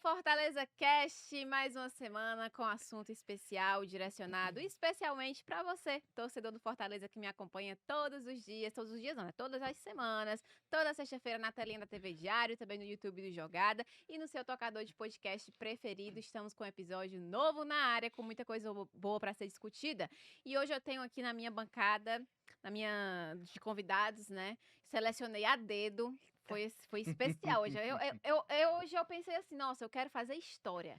Fortaleza Cast, mais uma semana com assunto especial direcionado especialmente para você, torcedor do Fortaleza que me acompanha todos os dias não, né? Todas as semanas, toda sexta-feira na telinha da TV Diário, também no YouTube do Jogada e no seu tocador de podcast preferido. Estamos com um episódio novo na área, com muita coisa boa para ser discutida. E hoje eu tenho aqui na minha bancada, de convidados, né? Selecionei a dedo. Foi especial hoje. Hoje eu pensei assim, nossa, eu quero fazer história.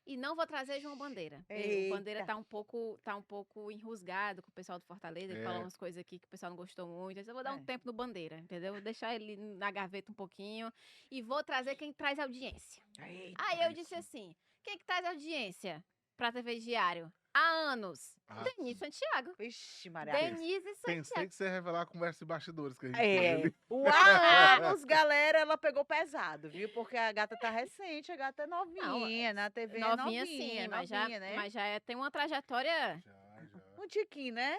E não vou trazer João Bandeira. O Bandeira tá um pouco enrusgado com o pessoal do Fortaleza. Ele falou umas coisas aqui que o pessoal não gostou muito. Então eu vou dar um tempo no Bandeira, entendeu? Vou deixar ele na gaveta um pouquinho. E vou trazer quem traz audiência. Aí eu disse assim, quem que traz audiência pra TV Diário? Há anos. Denise Santiago. Vixe, Maria. Denise Santiago. Pensei que você ia revelar a conversa de bastidores que a gente teve ali. O há anos, galera, ela pegou pesado, viu? Porque a gata tá recente, a gata é novinha, na TV Novinha, é novinha, sim, novinha, né? mas já tem uma trajetória... Já. Um tiquinho, né?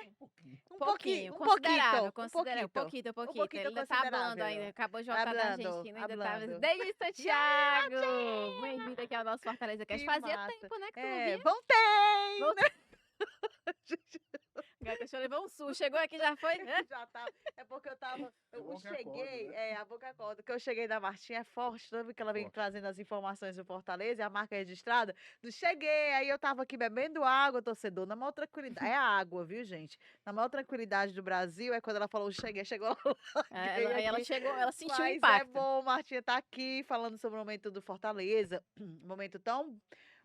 Um pouquinho. Considerável. Um pouquinho Ele ainda tá hablando ainda, acabou de voltar da Argentina, ainda tá... Denise Santiago! Bem-vinda aqui ao nosso Fortaleza Cast. Fazia tempo, né, que tu não via? Voltei! Gata, deixa eu levar um susto. Chegou aqui, já foi? Já tá. É porque eu tava. Eu cheguei. Acorda, né? A boca acorda. Que eu cheguei da Martinha é forte, sabe? Que ela vem trazendo as informações do Fortaleza e a marca registrada. Cheguei, aí eu tava aqui bebendo água, torcedor, na maior tranquilidade. É a água, viu, gente? Na maior tranquilidade do Brasil, é quando ela falou, cheguei, chegou lá. Aí ela chegou, ela sentiu o Mas impacto. é bom, Martinha tá aqui falando sobre o momento do Fortaleza. Um momento tão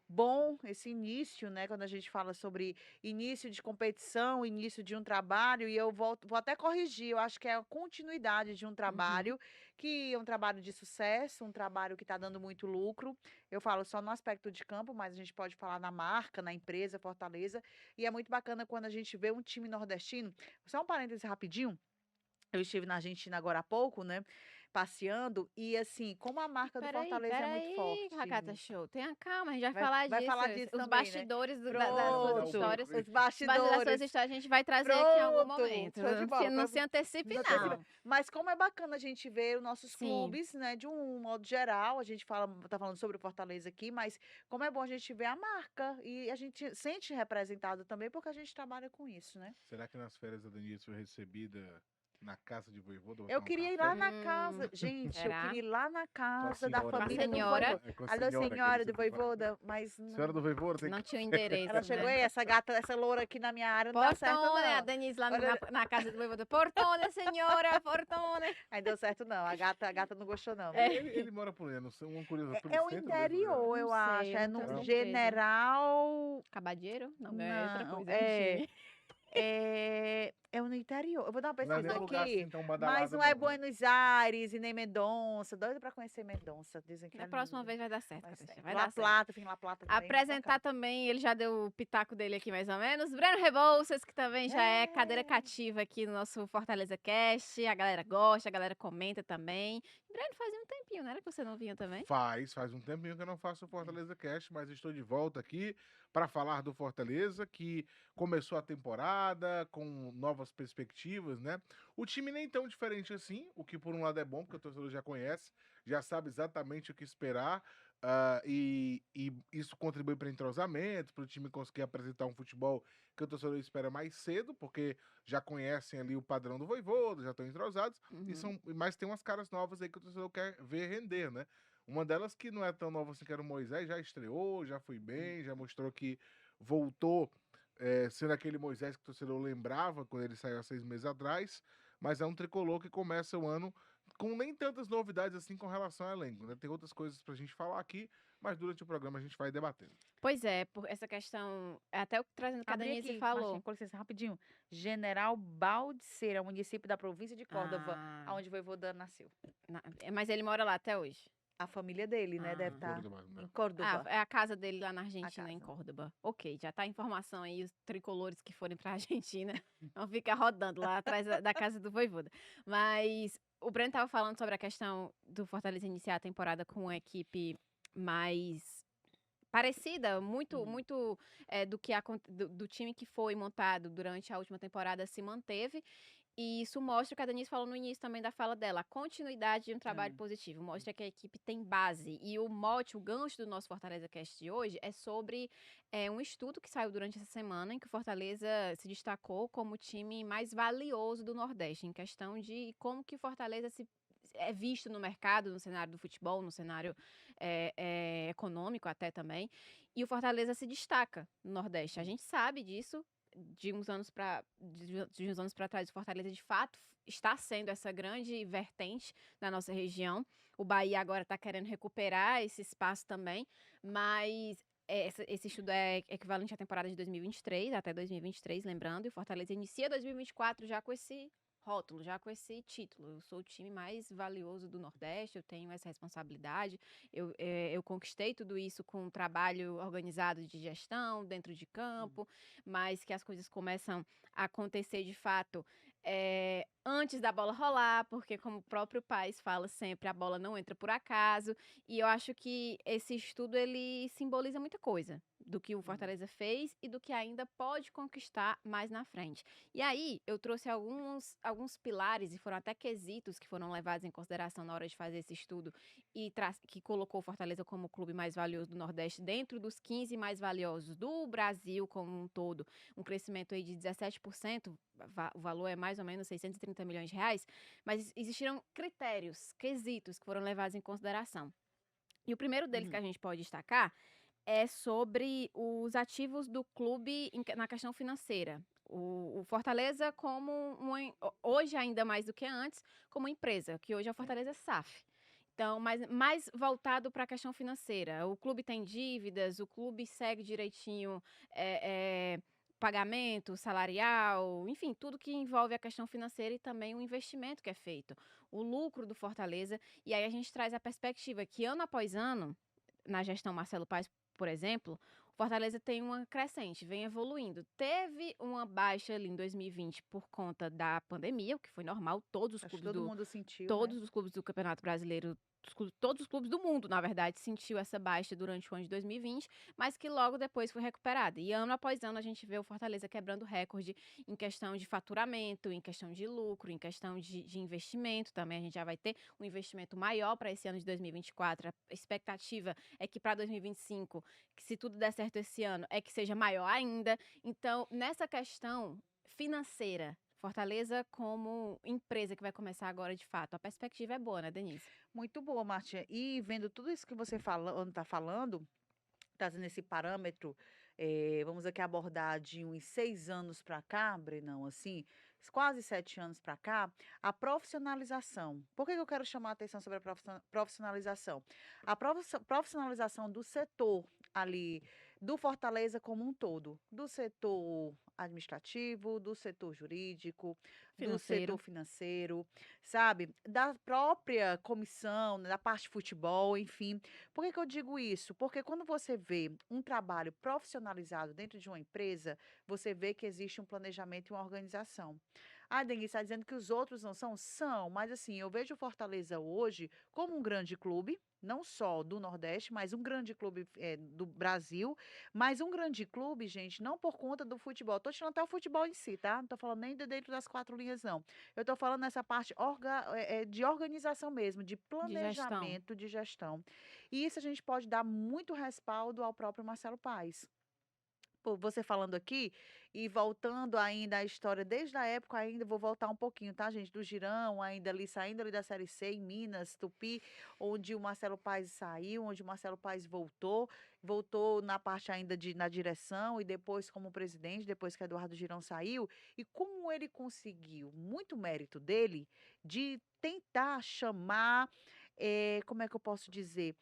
bom esse início, né? Quando a gente fala sobre início de competição, início de um trabalho, e eu vou até corrigir, eu acho que é a continuidade de um trabalho, que é um trabalho de sucesso, um trabalho que está dando muito lucro. Eu falo só no aspecto de campo, mas a gente pode falar na marca, na empresa Fortaleza, e é muito bacana quando a gente vê um time nordestino. Só um parêntese rapidinho. Eu estive na Argentina agora há pouco, né? Passeando, e assim, como a marca do Fortaleza é muito forte. Rakata Show, tenha calma, a gente vai Vai falar falar disso. disso Os também, bastidores né? das suas Pronto, histórias. os Das bastidores. suas histórias a gente vai trazer aqui em algum Pronto, momento. show de bola. Não se antecipe, Não não. antecipa. Mas como é bacana a gente ver os nossos Sim. clubes, né? De um modo geral, a gente tá falando sobre o Fortaleza aqui, mas como é bom a gente ver a marca e a gente sente representado também, porque a gente trabalha com isso, né? Será que nas férias a Denise foi recebida na casa de Voivoda? Eu queria ir lá na casa, gente, eu será? queria ir lá na casa da senhora família do senhora. Voivoda. Com a Alô, senhora que do Voivoda, mas Senhora do Voivoda, tem Não que... tinha o endereço. ela chegou né? aí, essa loura aqui na minha área não dá certo, Portone, a não. Denise lá Olha- na casa do Voivoda. Portone, senhora, Portone. Aí deu certo, não. A gata não gostou, não. Ele mora por aí, não sei, uma curiosidade. É o interior, eu Não acho. sei, É não tenho no certeza. General. Cabadeiro? Não, é Não, outra coisa. é no interior. Eu vou dar uma Não é pesquisa nenhum lugar aqui. assim tão badalado, Mas não é né? Buenos Aires e nem Mendonça. Doido pra conhecer Mendonça. Dizem que Na é próxima lindo. vez vai dar certo, Vai Patrícia, ser. vai La dar certo. Plata, tem La Plata também. Apresentar também, ele já deu o pitaco dele aqui mais ou menos. Breno Rebouças, que também já é cadeira cativa aqui no nosso Fortaleza Cast. A galera gosta, a galera comenta também. Breno, fazia um tempinho, não era que você não vinha também? Faz um tempinho que eu não faço o Fortaleza Cast, mas estou de volta aqui para falar do Fortaleza, que começou a temporada com novas perspectivas, né? O time nem tão diferente assim, o que por um lado é bom, porque o torcedor já conhece, já sabe exatamente o que esperar, e isso contribui para entrosamento, para o time conseguir apresentar um futebol que o torcedor espera mais cedo, porque já conhecem ali o padrão do Vojvoda, já estão entrosados, mas tem umas caras novas aí que o torcedor quer ver render, né? Uma delas que não é tão nova assim, que era o Moisés, já estreou, já foi bem, já mostrou que voltou sendo aquele Moisés que o torcedor lembrava quando ele saiu há 6 meses atrás, mas é um tricolor que começa o ano com nem tantas novidades assim com relação ao elenco, né? Tem outras coisas pra gente falar aqui, mas durante o programa a gente vai debatendo. Pois é, por essa questão, até o que trazendo que a Abri Denise aqui, falou. Martim, com licença, rapidinho. General Baldiceira, município da província de Córdoba, onde o Voivoda nasceu. Mas ele mora lá até hoje. A família dele, né, deve estar Córdoba, né? em Córdoba. É a casa dele lá na Argentina, em casa. Córdoba. Ok, já tá a informação aí, os tricolores que forem pra Argentina vão ficar rodando lá atrás da casa do Voivoda. Mas o Breno tava falando sobre a questão do Fortaleza iniciar a temporada com uma equipe mais parecida, muito do time que foi montado durante a última temporada se manteve. E isso mostra o que a Denise falou no início também da fala dela, a continuidade de um trabalho É. positivo, mostra que a equipe tem base. E o mote, o gancho do nosso Fortaleza Cast de hoje é sobre um estudo que saiu durante essa semana, em que o Fortaleza se destacou como o time mais valioso do Nordeste, em questão de como que o Fortaleza é visto no mercado, no cenário do futebol, no cenário econômico até também. E o Fortaleza se destaca no Nordeste. A gente sabe disso, de uns anos para trás, o Fortaleza de fato está sendo essa grande vertente da nossa região. O Bahia agora está querendo recuperar esse espaço também, mas esse estudo é equivalente à temporada de 2023 até 2023, lembrando, e o Fortaleza inicia 2024 já com esse rótulo, já com esse título. Eu sou o time mais valioso do Nordeste, eu tenho essa responsabilidade, eu conquistei tudo isso com um trabalho organizado de gestão, dentro de campo, mas que as coisas começam a acontecer de fato antes da bola rolar, porque como o próprio Paes fala sempre, a bola não entra por acaso, e eu acho que esse estudo, ele simboliza muita coisa do que o Fortaleza fez e do que ainda pode conquistar mais na frente. E aí, eu trouxe alguns pilares, e foram até quesitos que foram levados em consideração na hora de fazer esse estudo, e que colocou o Fortaleza como o clube mais valioso do Nordeste, dentro dos 15 mais valiosos do Brasil como um todo, um crescimento aí de 17%, o valor é mais ou menos 630 milhões de reais, mas existiram critérios, quesitos que foram levados em consideração. E o primeiro deles que a gente pode destacar é sobre os ativos do clube na questão financeira. O Fortaleza hoje ainda mais do que antes, como empresa, que hoje é o Fortaleza SAF. Então, mais voltado para a questão financeira. O clube tem dívidas, o clube segue direitinho pagamento salarial, enfim, tudo que envolve a questão financeira e também o investimento que é feito. O lucro do Fortaleza. E aí a gente traz a perspectiva que ano após ano, na gestão Marcelo Paes, por exemplo, o Fortaleza tem uma crescente, vem evoluindo. Teve uma baixa ali em 2020 por conta da pandemia, o que foi normal, Acho que todo mundo sentiu, né? todos os clubes do Campeonato Brasileiro, todos os clubes do mundo, na verdade, sentiu essa baixa durante o ano de 2020, mas que logo depois foi recuperada. E ano após ano a gente vê o Fortaleza quebrando recorde em questão de faturamento, em questão de lucro, em questão de investimento também. A gente já vai ter um investimento maior para esse ano de 2024. A expectativa é que para 2025, que se tudo der certo esse ano, é que seja maior ainda. Então, nessa questão financeira, Fortaleza como empresa que vai começar agora de fato, a perspectiva é boa, né, Denise? Muito boa, Martinha. E vendo tudo isso que você está falando, trazendo esse parâmetro, vamos aqui abordar de uns 6 anos para cá, Brenão, assim, quase 7 anos para cá, a profissionalização. Por que que eu quero chamar a atenção sobre a profissionalização? A profissionalização do setor ali, do Fortaleza como um todo, do setor administrativo, do setor jurídico, do setor Financeiro. financeiro, sabe? Da própria comissão, né, da parte de futebol, enfim. Por que que eu digo isso? Porque quando você vê um trabalho profissionalizado dentro de uma empresa, você vê que existe um planejamento e uma organização. Ah, Denise está dizendo que os outros não são? São, mas assim, eu vejo o Fortaleza hoje como um grande clube, não só do Nordeste, mas um grande clube do Brasil, mas um grande clube, gente, não por conta do futebol. Estou tirando até o futebol em si, tá? Não estou falando nem de dentro das quatro linhas, não. Eu estou falando nessa parte de organização mesmo, de De gestão. planejamento, de gestão. E isso a gente pode dar muito respaldo ao próprio Marcelo Paes. Pô, você falando aqui e voltando ainda à história, desde a época ainda, vou voltar um pouquinho, tá, gente? Do Girão, ainda ali, saindo ali da Série C, em Minas, Tupi, onde o Marcelo Paes saiu, onde o Marcelo Paes voltou na parte ainda na direção e depois como presidente, depois que Eduardo Girão saiu, e como ele conseguiu, muito mérito dele, de tentar chamar, como é que eu posso dizer,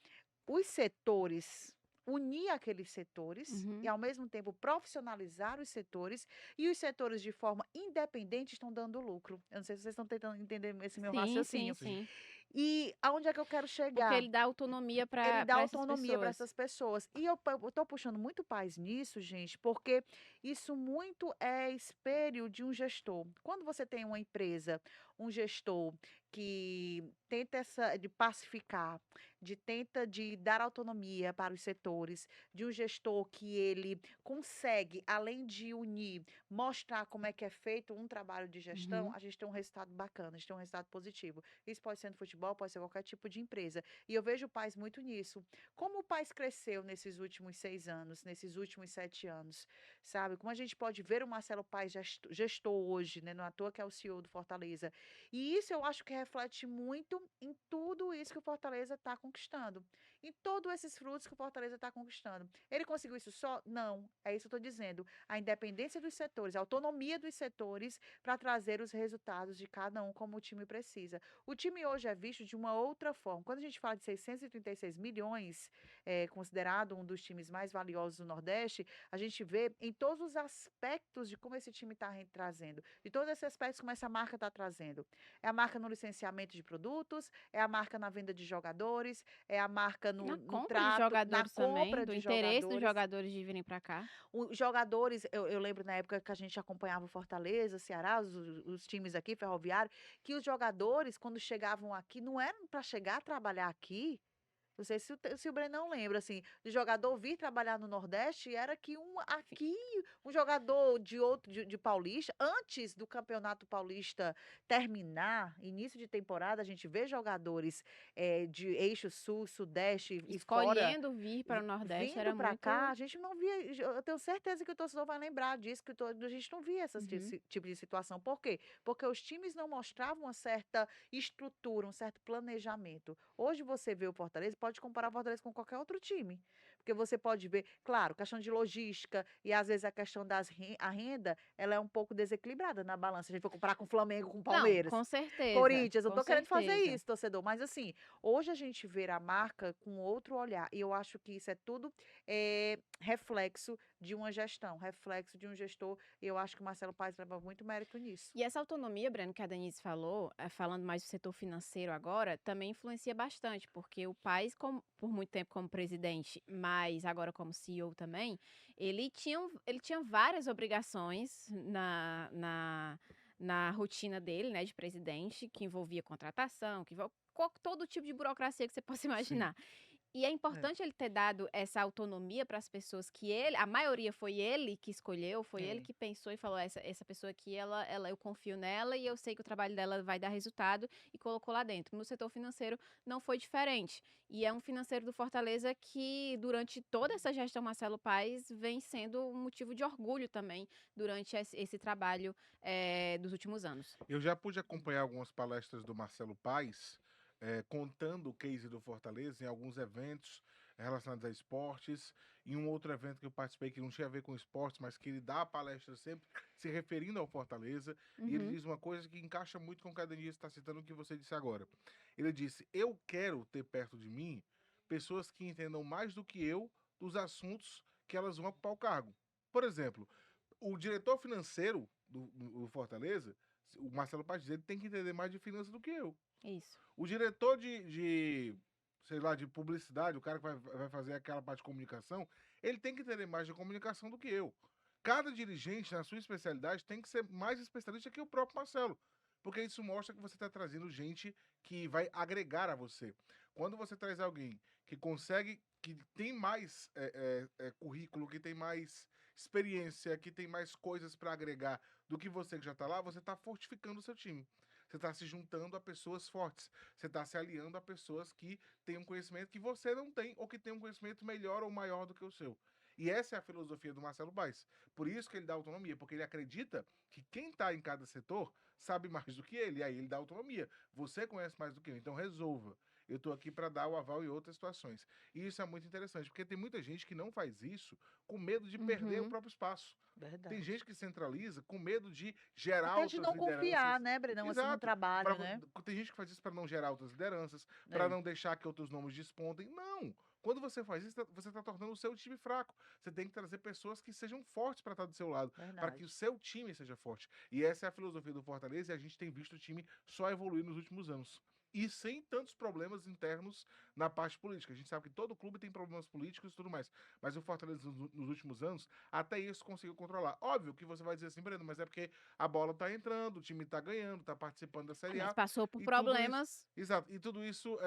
os setores, unir aqueles setores e, Uhum. ao mesmo tempo, profissionalizar os setores, e os setores, de forma independente, estão dando lucro. Eu não sei se vocês estão tentando entender esse meu Sim, sim, raciocínio. Sim. sim. E aonde é que eu quero Porque chegar? ele dá autonomia Ele para dá essas autonomia para pessoas. essas pessoas. E eu tô puxando muito paz nisso, gente, porque isso muito é espelho de um gestor. Quando você tem uma empresa, um gestor que tenta de pacificar, tenta de dar autonomia para os setores, de um gestor que ele consegue, além de unir, mostrar como é que é feito um trabalho de gestão, Uhum. a gente tem um resultado bacana, a gente tem um resultado positivo. Isso pode ser no futebol, pode ser qualquer tipo de empresa. E eu vejo o Paz muito nisso. Como o Paz cresceu nesses últimos 6 anos, nesses últimos 7 anos, sabe? Como a gente pode ver o Marcelo Paz gestor hoje, né? Não é à toa que é o CEO do Fortaleza. E isso eu acho que reflete muito em tudo isso que o Fortaleza está conquistando. Em todos esses frutos que o Fortaleza está conquistando. Ele conseguiu isso só? Não. É isso que eu estou dizendo. A independência dos setores, a autonomia dos setores para trazer os resultados de cada um como o time precisa. O time hoje é visto de uma outra forma. Quando a gente fala de 636 milhões, considerado um dos times mais valiosos do Nordeste, a gente vê em todos os aspectos de como esse time está trazendo, de todos esses aspectos como essa marca está trazendo. É a marca no licenciamento de produtos, é a marca na venda de jogadores, é a marca Na no compra de trato, na jogadores também, compra do de interesse dos jogadores. jogadores de virem para cá. Os jogadores, eu lembro na época que a gente acompanhava o Fortaleza, Ceará, os times aqui, Ferroviário, que os jogadores, quando chegavam aqui, não eram para chegar a trabalhar aqui. Não sei se o Breno não lembra, assim, de jogador vir trabalhar no Nordeste, era que aqui, um jogador de outro, de Paulista, antes do Campeonato Paulista terminar, início de temporada, a gente vê jogadores de eixo sul, sudeste e fora Escolhendo vir para o Nordeste vindo era para cá, muito. a gente não via. Eu tenho certeza que o torcedor vai lembrar disso, que a gente não via Uhum. esse tipo de situação. Por quê? Porque os times não mostravam uma certa estrutura, um certo planejamento. Hoje você vê o Fortaleza, pode comparar o Fortaleza com qualquer outro time. Porque você pode ver, claro, questão de logística e às vezes a questão a renda, ela é um pouco desequilibrada na balança. Se a gente for comparar com o Flamengo, com o Não, Palmeiras. com certeza, Corinthians, eu não com tô querendo fazer certeza. isso, torcedor, mas assim, hoje a gente vê a marca com outro olhar, e eu acho que isso é tudo reflexo de uma gestão, reflexo de um gestor, e eu acho que o Marcelo Paes leva muito mérito nisso. E essa autonomia, Breno, que a Denise falou, falando mais do setor financeiro agora, também influencia bastante, porque o Paes, por muito tempo como presidente, mas agora como CEO também, ele tinha várias obrigações na rotina dele, né, de presidente, que envolvia contratação, que envolvia todo tipo de burocracia que você possa Sim. imaginar. E é É, importante ele ter dado essa autonomia para as pessoas que a maioria foi ele que escolheu, foi ele é, que pensou e falou, essa pessoa aqui, eu confio nela e eu sei que o trabalho dela vai dar resultado e colocou lá dentro. No setor financeiro não foi diferente. E é um financeiro do Fortaleza que, durante toda essa gestão Marcelo Paes, vem sendo um motivo de orgulho também durante esse trabalho dos últimos anos. Eu já pude acompanhar algumas palestras do Marcelo Paes, contando o case do Fortaleza em alguns eventos relacionados a esportes. Em um outro evento que eu participei que não tinha a ver com esportes, mas que ele dá a palestra sempre se referindo ao Fortaleza. E ele Uhum. diz uma coisa que encaixa muito com o que a Denise está citando o que você disse agora. Ele disse: Eu quero ter perto de mim pessoas que entendam mais do que eu dos assuntos que elas vão ocupar o cargo. Por exemplo, o diretor financeiro do Fortaleza, o Marcelo Paes, ele tem que entender mais de finanças do que eu. Isso. O diretor sei lá, de publicidade, o cara que vai fazer aquela parte de comunicação, ele tem que entender mais de comunicação do que eu. Cada dirigente, na sua especialidade, tem que ser mais especialista que o próprio Marcelo. Porque isso mostra que você está trazendo gente que vai agregar a você. Quando você traz alguém que consegue, que tem mais currículo, que tem mais experiência, que tem mais coisas para agregar do que você que já está lá, você está fortificando o seu time. Você está se juntando a pessoas fortes. Você está se aliando a pessoas que têm um conhecimento que você não tem ou que têm um conhecimento melhor ou maior do que o seu. E essa é a filosofia do Marcelo Paes. Por isso que ele dá autonomia, porque ele acredita que quem está em cada setor sabe mais do que ele, e aí ele dá autonomia. Você conhece mais do que eu, então resolva. Eu estou aqui para dar o aval em outras situações. E isso é muito interessante, porque tem muita gente que não faz isso com medo de perder o Uhum. próprio espaço. Tem verdade. gente que centraliza com medo de gerar Até de outras não confiar, lideranças. né, Brenão, assim, no Exato. trabalho, né? Tem gente que faz isso para não gerar outras lideranças, para É, não deixar que outros nomes despontem. Não! Quando você faz isso, você está tornando o seu time fraco. Você tem que trazer pessoas que sejam fortes para estar do seu lado, para que o verdade. seu time seja forte. E essa é a filosofia do Fortaleza e a gente tem visto o time só evoluir nos últimos anos. e sem tantos problemas internos na parte política. A gente sabe que todo clube tem problemas políticos e tudo mais, mas o Fortaleza nos últimos anos, até isso conseguiu controlar. Óbvio que você vai dizer assim, Breno, mas é porque a bola tá entrando, o time tá ganhando, tá participando da Série Mas A, passou por e tudo isso, problemas. exato, e tudo isso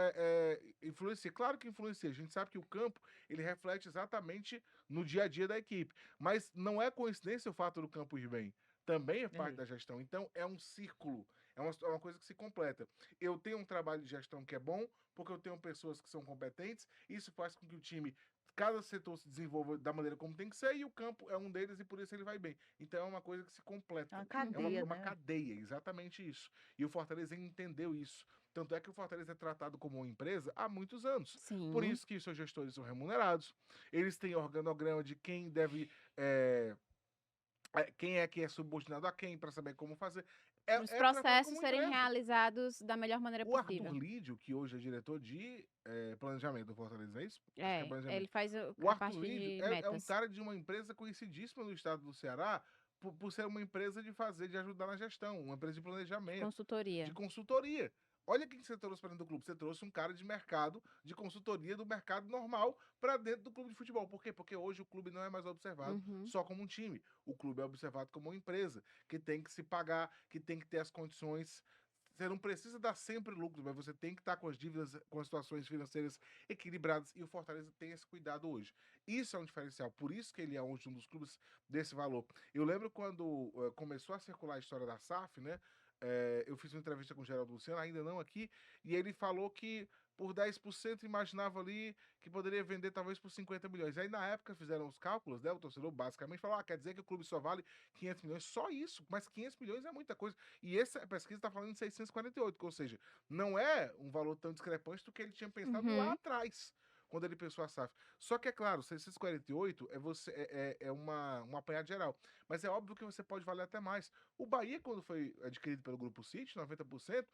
influencia. Claro que influencia, a gente sabe que o campo, ele reflete exatamente no dia a dia da equipe, mas não é coincidência o fato do campo ir bem. Também é parte É. da gestão. Então, é um círculo. É uma coisa que se completa. Eu tenho um trabalho de gestão que é bom, porque eu tenho pessoas que são competentes. Isso faz com que o time, cada setor se desenvolva da maneira como tem que ser, e o campo é um deles e por isso ele vai bem. Então, é uma coisa que se É completa. uma É uma, cadeia, é uma né? cadeia, exatamente isso. E o Fortaleza entendeu isso. Tanto é que o Fortaleza é tratado como uma empresa há muitos anos. Por Sim. isso que os seus gestores são remunerados. Eles têm organograma de quem deve. eh, quem é que é subordinado a quem, para saber como fazer. Para os É tratado processos como serem empresa. realizados da melhor maneira O Arthur possível. Lídio, que hoje é diretor de planejamento do Fortaleza, é isso? Acho que é Ele planejamento. faz O a Arthur parte Lídio de é um metas. cara de uma empresa conhecidíssima no estado do Ceará por ser uma empresa de ajudar na gestão, uma empresa de De planejamento, de consultoria. consultoria. Olha quem você trouxe para dentro do clube. Você trouxe um cara de mercado, de consultoria do mercado normal para dentro do clube de futebol. Por quê? Porque hoje o clube não é mais observado Uhum. só como um time. O clube é observado como uma empresa que tem que se pagar, que tem que ter as condições. Você não precisa dar sempre lucro, mas você tem que estar com as dívidas, com as situações financeiras equilibradas. E o Fortaleza tem esse cuidado hoje. Isso é um diferencial. Por isso que ele é hoje um dos clubes desse valor. Eu lembro quando começou a circular a história da SAF, né? Eu fiz uma entrevista com o Geraldo Luciano, ainda não aqui, e ele falou que por 10% imaginava ali que poderia vender talvez por 50 milhões. Aí na época fizeram os cálculos, né? O torcedor basicamente falou: quer dizer que o clube só vale 500 milhões, só isso, mas 500 milhões é muita coisa. E essa pesquisa está falando de 648, ou seja, não é um valor tão discrepante do que ele tinha pensado lá Uhum. atrás, quando ele pensou a SAF. Só que é claro, 648 é uma apanhada geral. Mas é óbvio que você pode valer até mais. O Bahia, quando foi adquirido pelo Grupo City, 90%,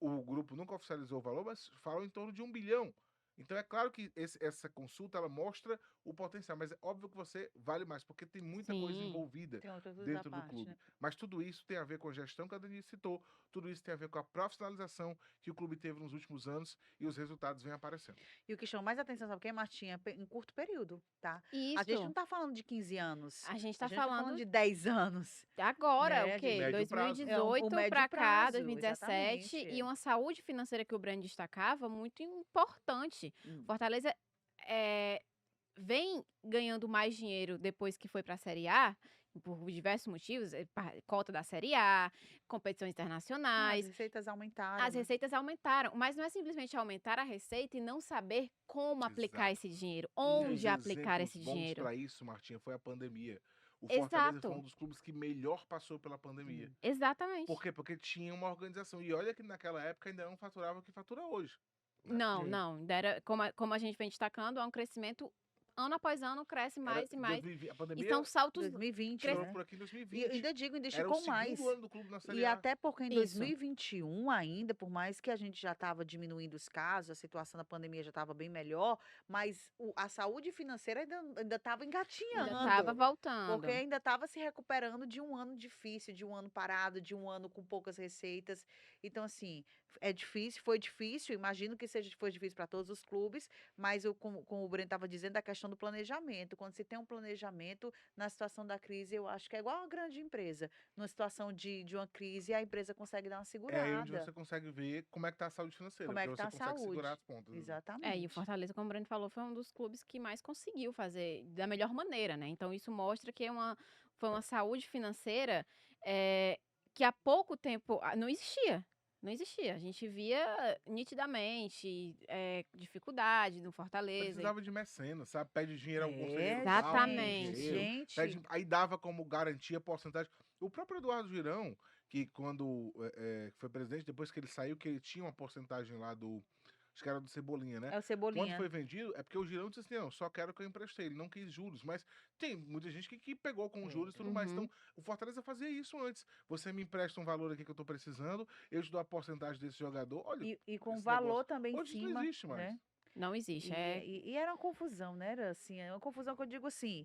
o grupo nunca oficializou o valor, mas falou em torno de 1 bilhão. Então é claro que essa consulta ela mostra o potencial, mas é óbvio que você vale mais, porque tem muita coisa Sim. envolvida Tem outra coisa à dentro do parte, clube. né? Mas tudo isso tem a ver com a gestão que a Dani citou, tudo isso tem a ver com a profissionalização que o clube teve nos últimos anos e os resultados vêm aparecendo. E o que chama mais atenção, sabe o que, Martinha? Em curto período, tá? A gente não Isso. tá falando de 15 anos. A gente A está gente tá falando falando de 10 anos, agora, o né? quê? Médio prazo. É o 2018 médio para cá, prazo, 2017, e exatamente. uma saúde financeira que o Breno destacava muito importante. Hum. Fortaleza eh, vem ganhando mais dinheiro depois que foi para a Série A, por diversos motivos, cota da Série A, competições As internacionais. receitas aumentaram, As né? receitas aumentaram, mas não é simplesmente aumentar a receita e não saber como aplicar Exato. esse dinheiro, Um dos onde aplicar exemplos esse bons dinheiro. para isso, Martinha, foi a pandemia. O Fortaleza foi um Exato, dos clubes que melhor passou pela pandemia. Hum. Por exatamente. quê? Porque tinha uma organização. E olha que naquela época ainda não faturava o que fatura hoje, né? Não, É. não, como a gente vem destacando, há um crescimento ano após ano, cresce Era mais e mais. 2020, a E são pandemia saltos 2020, cres... estourou né? por aqui em E eu 2020. ainda digo, ainda Era o esticou segundo mais. ano do clube na Série E A. até porque em Isso. 2021 ainda, por mais que a gente já estava diminuindo os casos, a situação da pandemia já estava bem melhor, mas a saúde financeira ainda estava Ainda estava engatinhando. Porque voltando. ainda estava se recuperando de um ano difícil, de um ano parado, de um ano com poucas receitas. Então, assim, é difícil, foi difícil, imagino que foi difícil para todos os clubes, mas como o Breno estava dizendo, a questão do planejamento. Quando se tem um planejamento na situação da crise, eu acho que é igual a uma grande empresa. Numa situação de uma crise, a empresa consegue dar uma É aí onde segurada. você consegue ver como é que tá a saúde financeira, Como é porque que você está a consegue segurar saúde? as pontas ali. E o Exatamente. Fortaleza, como o Breno falou, foi um dos clubes que mais conseguiu fazer da melhor maneira, né? Então isso mostra que foi uma saúde financeira que há pouco tempo não existia. Não existia. A gente via nitidamente dificuldade no Fortaleza. Precisava de mecenas, sabe? Pede dinheiro a um conselheiro É, tal, não tem gente, Exatamente. dinheiro. gente. Aí dava como garantia porcentagem. O próprio Eduardo Girão, que quando foi presidente, depois que ele saiu, que ele tinha uma porcentagem lá do. Acho que era do Cebolinha, né? É o Quando foi Cebolinha. vendido, é porque o Girão disse assim: não, só quero que eu emprestei. Ele não quis juros, mas tem muita gente que pegou com É. juros e tudo mais. Uhum. Então, o Fortaleza fazia isso antes. Você me empresta um valor aqui que eu tô precisando, eu te dou a porcentagem desse jogador. Olha, E com esse valor negócio. também em Hoje isso não cima, existe mais. né? Não existe. E era uma confusão, né? Era assim, é uma confusão que eu digo assim,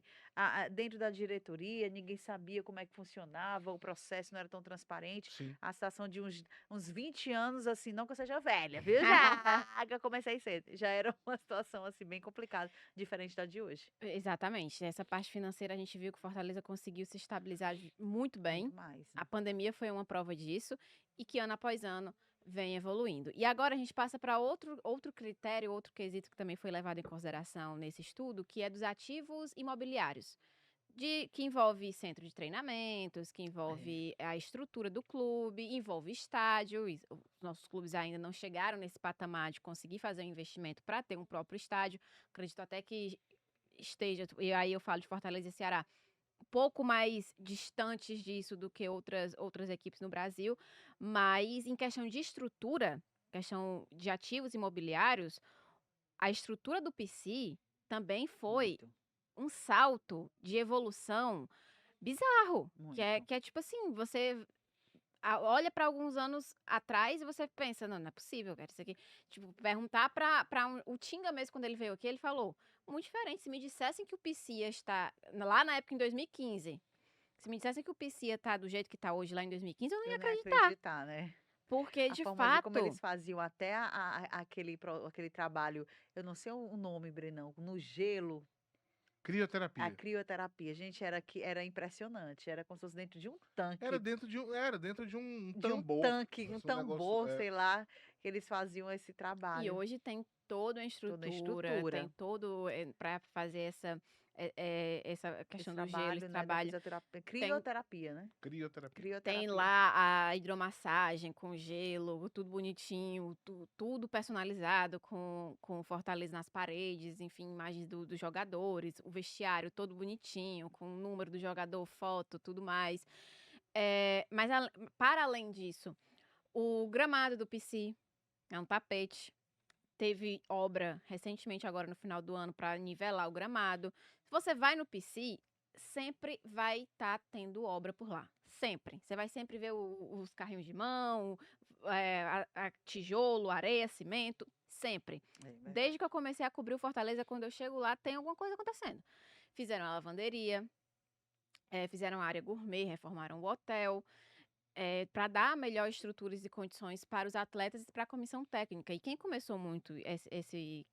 dentro da diretoria, ninguém sabia como é que funcionava, o processo não era tão transparente. Sim. A situação de uns 20 anos, assim, não que eu seja velha, viu? Já que eu comecei cedo. Já era uma situação, assim, bem complicada, diferente da de hoje. Exatamente. Essa parte financeira a gente viu que o Fortaleza conseguiu se estabilizar muito bem. Muito mais, A né? pandemia foi uma prova disso e que ano após ano vem evoluindo. E agora a gente passa para outro critério, outro quesito que também foi levado em consideração nesse estudo, que é dos ativos imobiliários. Que envolve centro de treinamentos, que É. envolve a estrutura do clube, envolve estádio. Os nossos clubes ainda não chegaram nesse patamar de conseguir fazer um investimento para ter um próprio estádio. Acredito até que esteja, e aí eu falo de Fortaleza e Ceará, um pouco mais distantes disso do que outras equipes no Brasil, mas em questão de estrutura, questão de ativos imobiliários, a estrutura do PC também foi Muito, um salto de evolução bizarro, muito. que é tipo assim, você olha para alguns anos atrás e você pensa, não, não é possível, cara, isso aqui. Tipo, perguntar para o Tinga mesmo, quando ele veio aqui, ele falou, muito diferente, se me dissessem que o PC ia estar, lá na época em 2015, se me dissessem que o PC ia estar do jeito que está hoje lá em 2015, eu não ia Eu não ia acreditar, acreditar, né? porque A de forma de como eles fato, faziam até aquele trabalho, eu não sei o nome, Brenão, no gelo, a Crioterapia. crioterapia. Gente, era impressionante. Era como se fosse dentro de um tanque. Era dentro de um De um tambor. tanque, um Assim, um negócio. tambor, sei lá, que eles faziam esse e trabalho. hoje tem toda a Toda a estrutura, tem estrutura. todo, para fazer essa Esse questão do gelo, esse trabalho, né, da trabalho, fisioterapia, tem crioterapia, né? Crioterapia. Tem Crioterapia. lá a hidromassagem com gelo, tudo bonitinho, tudo personalizado com Fortaleza nas paredes, enfim, imagens dos jogadores, o vestiário todo bonitinho, com o número do jogador, foto, tudo mais. Mas para além disso, o gramado do PC é um tapete. Teve obra recentemente, agora no final do ano, para nivelar o gramado. Se você vai no PC, sempre vai estar tendo obra por lá. Sempre. Você vai sempre ver os carrinhos de mão, tijolo, areia, cimento. Sempre. É verdade. Desde que eu comecei a cobrir o Fortaleza, quando eu chego lá, tem alguma coisa acontecendo. Fizeram a lavanderia, fizeram a área gourmet, reformaram o hotel para dar melhor estruturas e condições para os atletas e para a comissão técnica. E quem começou muito esse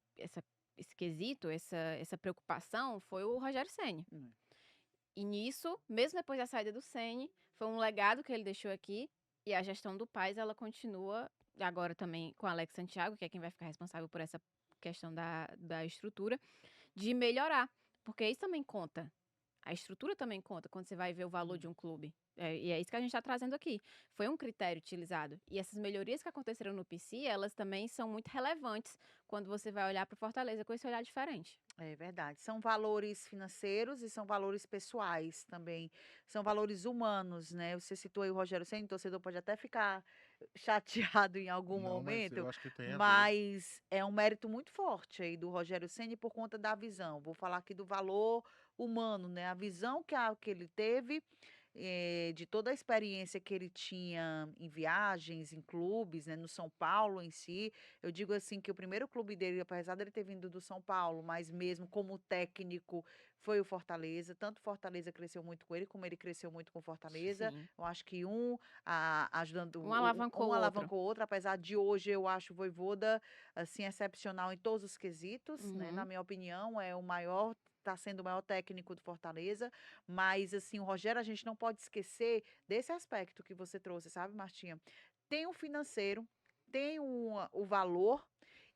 quesito, essa preocupação, foi o Rogério Ceni. E nisso, mesmo depois da saída do Ceni, foi um legado que ele deixou aqui. E a gestão do Paes, ela continua agora também com o Alex Santiago, que é quem vai ficar responsável por essa questão da estrutura, de melhorar. Porque isso também conta. A estrutura também conta quando você vai ver o valor de um clube. E é isso que a gente está trazendo aqui. Foi um critério utilizado. E essas melhorias que aconteceram no PC, elas também são muito relevantes quando você vai olhar para o Fortaleza com esse olhar diferente. É verdade. São valores financeiros e são valores pessoais também. São valores humanos, né? Você citou aí o Rogério Ceni, o torcedor pode até ficar chateado em algum Não, mas eu momento, acho que tem a ver. mas é um mérito muito forte aí do Rogério Ceni por conta da visão. Vou falar aqui do valor humano, né? A visão que ele teve de toda a experiência que ele tinha em viagens, em clubes, né, no São Paulo em si. Eu digo assim que o primeiro clube dele, apesar dele ter vindo do São Paulo, mas mesmo como técnico, foi o Fortaleza. Tanto o Fortaleza cresceu muito com ele, como ele cresceu muito com o Fortaleza. Sim. Eu acho que ajudando, Um alavancou um o outro. alavancou o outro, apesar de hoje eu acho o Vojvoda assim excepcional em todos os quesitos, né? Na Uhum. minha opinião, é o maior, está sendo o maior técnico do Fortaleza. Mas, assim, o Rogério, a gente não pode esquecer desse aspecto que você trouxe, sabe, Martinha? Tem o financeiro, tem o valor,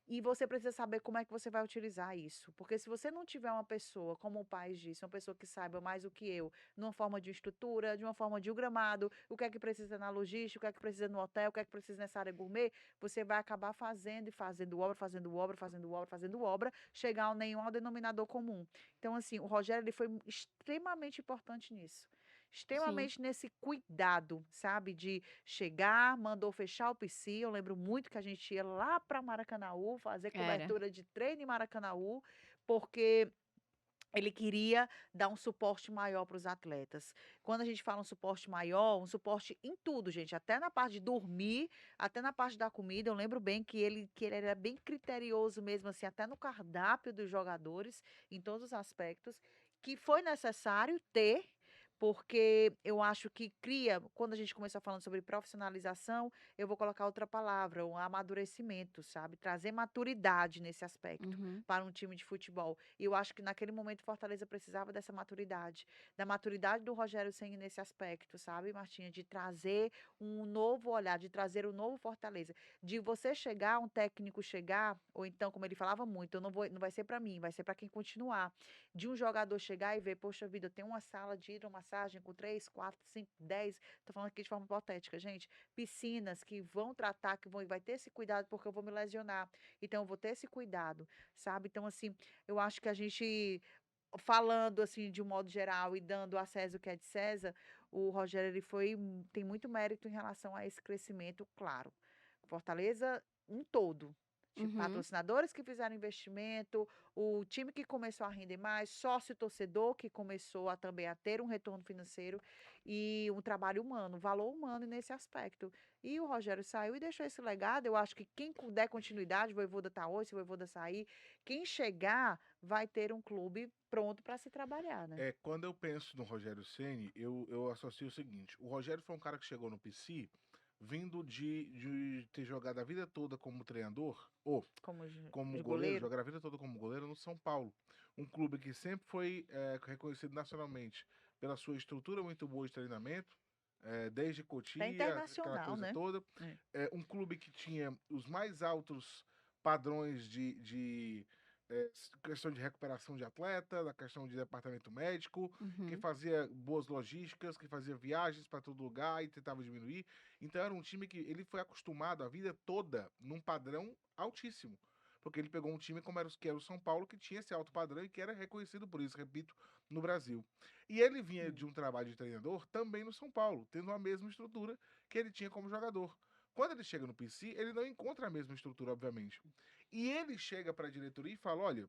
e você precisa saber como é que você vai utilizar isso. Porque se você não tiver uma pessoa, como o pai disse, uma pessoa que saiba mais do que eu, numa forma de estrutura, de uma forma de um gramado, o que é que precisa na logística, o que é que precisa no hotel, o que é que precisa nessa área gourmet, você vai acabar fazendo e fazendo obra, fazendo obra, fazendo obra, fazendo obra, chegar a nenhum denominador comum. Então, assim, o Rogério ele foi extremamente importante nisso. Sim. Extremamente nesse cuidado, sabe? De chegar, mandou fechar o PC. Eu lembro muito que a gente ia lá para Maracanaú fazer Era. cobertura de treino em Maracanaú, porque ele queria dar um suporte maior para os atletas. Quando a gente fala um suporte maior, um suporte em tudo, gente, até na parte de dormir, até na parte da comida. Eu lembro bem que ele era bem criterioso mesmo, assim, até no cardápio dos jogadores, em todos os aspectos, que foi necessário ter. Porque eu acho que cria, quando a gente começou falando sobre profissionalização, eu vou colocar outra palavra, um amadurecimento, sabe? Trazer maturidade nesse aspecto Uhum. para um time de futebol. E eu acho que naquele momento o Fortaleza precisava dessa maturidade, da maturidade do Rogério Ceni nesse aspecto, sabe, Martinha? De trazer um novo olhar, de trazer um novo Fortaleza. De você chegar, um técnico chegar, ou então, como ele falava muito, eu não vou, não vai ser para mim, vai ser para quem continuar. De um jogador chegar e ver, poxa vida, eu tenho uma sala de hidromassagem com 3, 4, 5, 10, tô falando aqui de forma hipotética, gente, piscinas que vão tratar, vai ter esse cuidado porque eu vou me lesionar. Então, eu vou ter esse cuidado, sabe? Então, assim, eu acho que a gente, falando assim de um modo geral e dando a César o que é de César, o Rogério ele tem muito mérito em relação a esse crescimento, claro. Fortaleza um todo. Uhum. Patrocinadores que fizeram investimento, o time que começou a render mais, sócio torcedor que começou a também a ter um retorno financeiro e um trabalho humano, valor humano nesse aspecto. E o Rogério saiu e deixou esse legado. Eu acho que quem der continuidade, o Vojvoda tá hoje, se o Vojvoda sair, quem chegar vai ter um clube pronto para se trabalhar, né? Quando eu penso no Rogério Ceni, eu associo o seguinte: o Rogério foi um cara que chegou no PC vindo de ter jogado a vida toda como treinador, ou Como como de goleiro, goleiro. jogar a vida toda como goleiro no São Paulo. Um clube que sempre foi reconhecido nacionalmente pela sua estrutura muito boa de treinamento, desde Até Cotia, aquela internacional, coisa né? toda. É. Um clube que tinha os mais altos padrões questão de recuperação de atleta, da questão de departamento médico, que Uhum. fazia boas logísticas, que fazia viagens para todo lugar e tentava diminuir. Então era um time que ele foi acostumado a vida toda num padrão altíssimo. Porque ele pegou um time como que era o São Paulo, que tinha esse alto padrão e que era reconhecido por isso, repito, no Brasil. E ele vinha de Hum. um trabalho de treinador também no São Paulo, tendo a mesma estrutura que ele tinha como jogador. Quando ele chega no PC, ele não encontra a mesma estrutura, obviamente. E ele chega para a diretoria e fala: olha,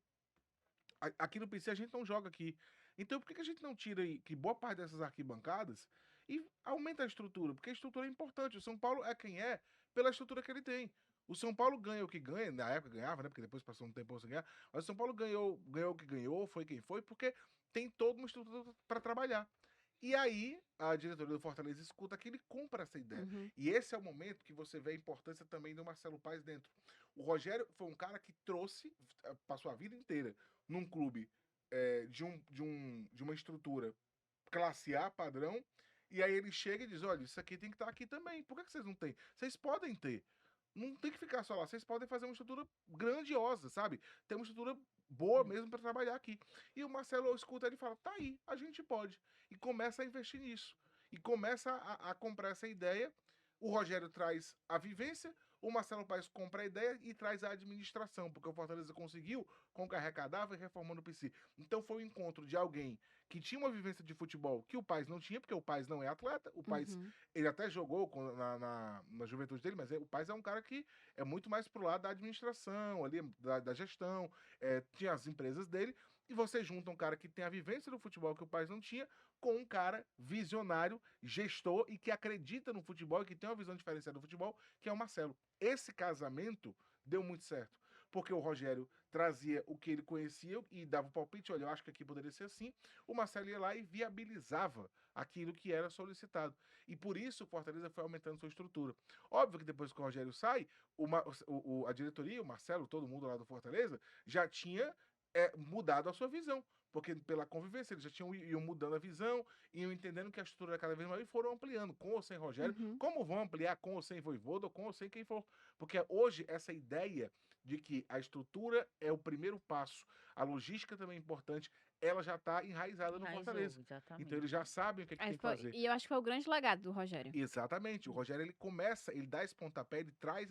aqui no PC a gente não joga aqui. Então por que a gente não tira aí que boa parte dessas arquibancadas e aumenta a estrutura? Porque a estrutura é importante. O São Paulo é quem é pela estrutura que ele tem. O São Paulo ganha o que ganha, na época ganhava, né? Porque depois passou um tempo sem ganhar. Mas o São Paulo ganhou o que ganhou, foi quem foi, porque tem toda uma estrutura para trabalhar. E aí, a diretoria do Fortaleza escuta que ele compra essa ideia. Uhum. E esse é o momento que você vê a importância também do Marcelo Paes dentro. O Rogério foi um cara que trouxe, passou a vida inteira num clube de uma estrutura classe A padrão, e aí ele chega e diz: olha, isso aqui tem que estar aqui também. Por que vocês não têm? Vocês podem ter. Não tem que ficar só lá. Vocês podem fazer uma estrutura grandiosa, sabe? Ter uma estrutura boa mesmo para trabalhar aqui. E o Marcelo escuta ele e fala: tá aí, a gente pode. E começa a investir nisso. E começa a comprar essa ideia. O Rogério traz a vivência, o Marcelo Paes compra a ideia e traz a administração, porque o Fortaleza conseguiu, com o que arrecadava e reformando o PC. Então foi um encontro de alguém que tinha uma vivência de futebol que o Paes não tinha, porque o Paes não é atleta, o Paes, Uhum. ele até jogou na juventude dele, mas o Paes é um cara que é muito mais pro lado da administração, ali, da gestão, tinha as empresas dele, e você junta um cara que tem a vivência do futebol que o Paes não tinha, com um cara visionário, gestor e que acredita no futebol e que tem uma visão diferenciada do futebol, que é o Marcelo. Esse casamento deu muito certo, porque o Rogério trazia o que ele conhecia e dava o palpite: olha, eu acho que aqui poderia ser assim. O Marcelo ia lá e viabilizava aquilo que era solicitado. E por isso o Fortaleza foi aumentando sua estrutura. Óbvio que depois que o Rogério sai, a diretoria, o Marcelo, todo mundo lá do Fortaleza, já tinha mudado a sua visão. Porque pela convivência, eles já iam mudando a visão, iam entendendo que a estrutura era cada vez maior e foram ampliando, com ou sem Rogério, Uhum. como vão ampliar com ou sem Vojvoda, ou com ou sem quem for. Porque hoje essa ideia de que a estrutura é o primeiro passo, a logística também é importante, ela já está enraizada no Enraizou, Fortaleza. Então eles exatamente. já sabem o que, é que tem que fazer. E eu acho que foi o grande legado do Rogério. Exatamente. O Rogério ele começa, ele dá esse pontapé, ele traz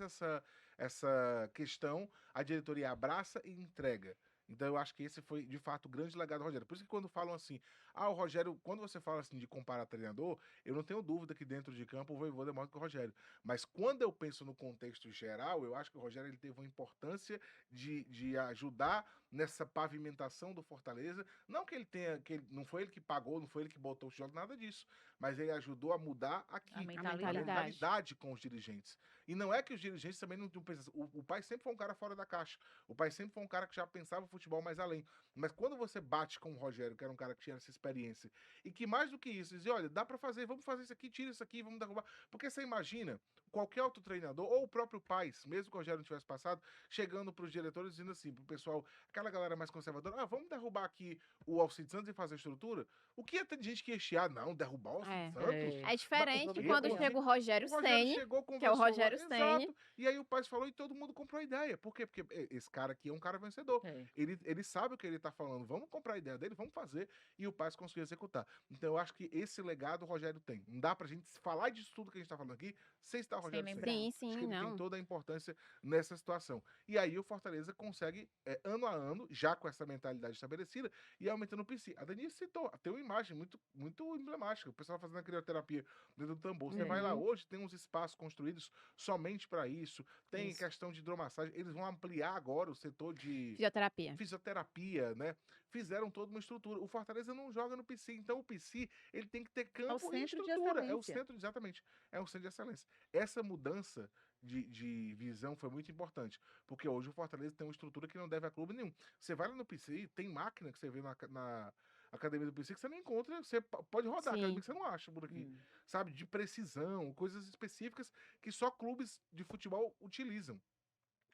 essa questão, a diretoria abraça e entrega. Então eu acho que esse foi, de fato, o grande legado do Rogério. Por isso que quando falam assim, o Rogério, quando você fala assim de comparar treinador, eu não tenho dúvida que dentro de campo o Vojvoda é maior que o Rogério. Mas quando eu penso no contexto geral, eu acho que o Rogério ele teve uma importância de ajudar nessa pavimentação do Fortaleza. Não que ele tenha, não foi ele que pagou, não foi ele que botou os jogos, nada disso. Mas ele ajudou a mudar aqui, A a mentalidade. mentalidade com os dirigentes. E não é que os dirigentes também não pensam. O pai sempre foi um cara fora da caixa. O pai sempre foi um cara que já pensava o futebol mais além. Mas quando você bate com o Rogério, que era um cara que tinha essa experiência, e que mais do que isso, dizia, olha, dá pra fazer, vamos fazer isso aqui, tira isso aqui, vamos derrubar. Porque você imagina, qualquer outro treinador, ou o próprio Paes, mesmo que o Rogério não tivesse passado, chegando pros diretores, dizendo assim, pro pessoal, aquela galera mais conservadora, vamos derrubar aqui o Alcides Santos e fazer a estrutura? O que ia ter de gente que ia chiar? Não, derrubar o Alcides Santos? É diferente Mas- quando Mas- chega o Rogério O Rogério Ceni, chegou, que é o conversou lá, Rogério Ceni. exato. E aí o Paes falou e todo mundo comprou a ideia. Por quê? Porque esse cara aqui é um cara vencedor. É. Ele sabe o que ele tá falando. Vamos comprar a ideia dele, vamos fazer. E o Paes conseguiu executar. Então eu acho que esse legado o Rogério tem. Não dá pra gente falar disso tudo que a gente tá falando aqui sem estar o Sem Rogério Ceni. lembrar. Sim, Acho sim, que ele tem não. toda a importância nessa situação. E aí o Fortaleza consegue, ano a ano, já com essa mentalidade estabelecida, e aumentando o PC. A Denise citou, tem uma imagem muito emblemática. O pessoal fazendo a crioterapia dentro do tambor. Você vai lá Uhum. hoje, tem uns espaços construídos somente para isso. Tem Isso. questão de hidromassagem. Eles vão ampliar agora o setor de Fisioterapia. fisioterapia, né? Fizeram toda uma estrutura. O Fortaleza não joga no PC, então o PC ele tem que ter campo e centro de estrutura. É o excelência. centro, exatamente. É o centro de excelência. Essa mudança de visão foi muito importante, porque hoje o Fortaleza tem uma estrutura que não deve a clube nenhum. Você vai lá no PC, tem máquina que você vê na academia do PC que você não encontra, você pode rodar, academia Sim. que você não acha por aqui, Hum. sabe? De precisão, coisas específicas que só clubes de futebol utilizam.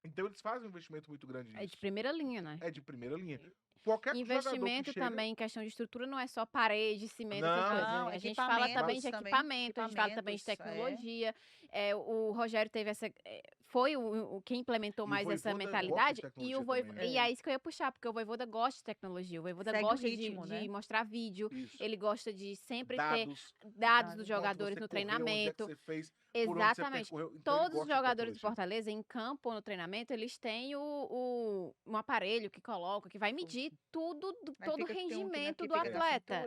Então eles fazem um investimento muito grande É de nisso. primeira linha, né? É de primeira linha. Qualquer jogador que Investimento chega... também em questão de estrutura não é só parede, cimento, essas Não. coisas. Não, A gente fala também de equipamento, a gente fala também de tecnologia. O Rogério teve essa. Foi quem implementou E o mais essa Vojvoda gosta de mentalidade. E tecnologia o Voivoda, também, né? e é isso que eu ia puxar, porque o Vojvoda gosta de tecnologia. O Vojvoda Segue o gosta ritmo, de né? mostrar vídeo. Isso. Ele gosta de sempre Dados, ter dados dos Dados. jogadores quanto no você correu, onde é que treinamento. você fez, por onde você Exatamente. percorreu. Então ele Todos os gosta de jogadores do tecnologia. Fortaleza, em campo ou no treinamento, eles têm um aparelho que coloca, que vai medir tudo, todo o rendimento do atleta.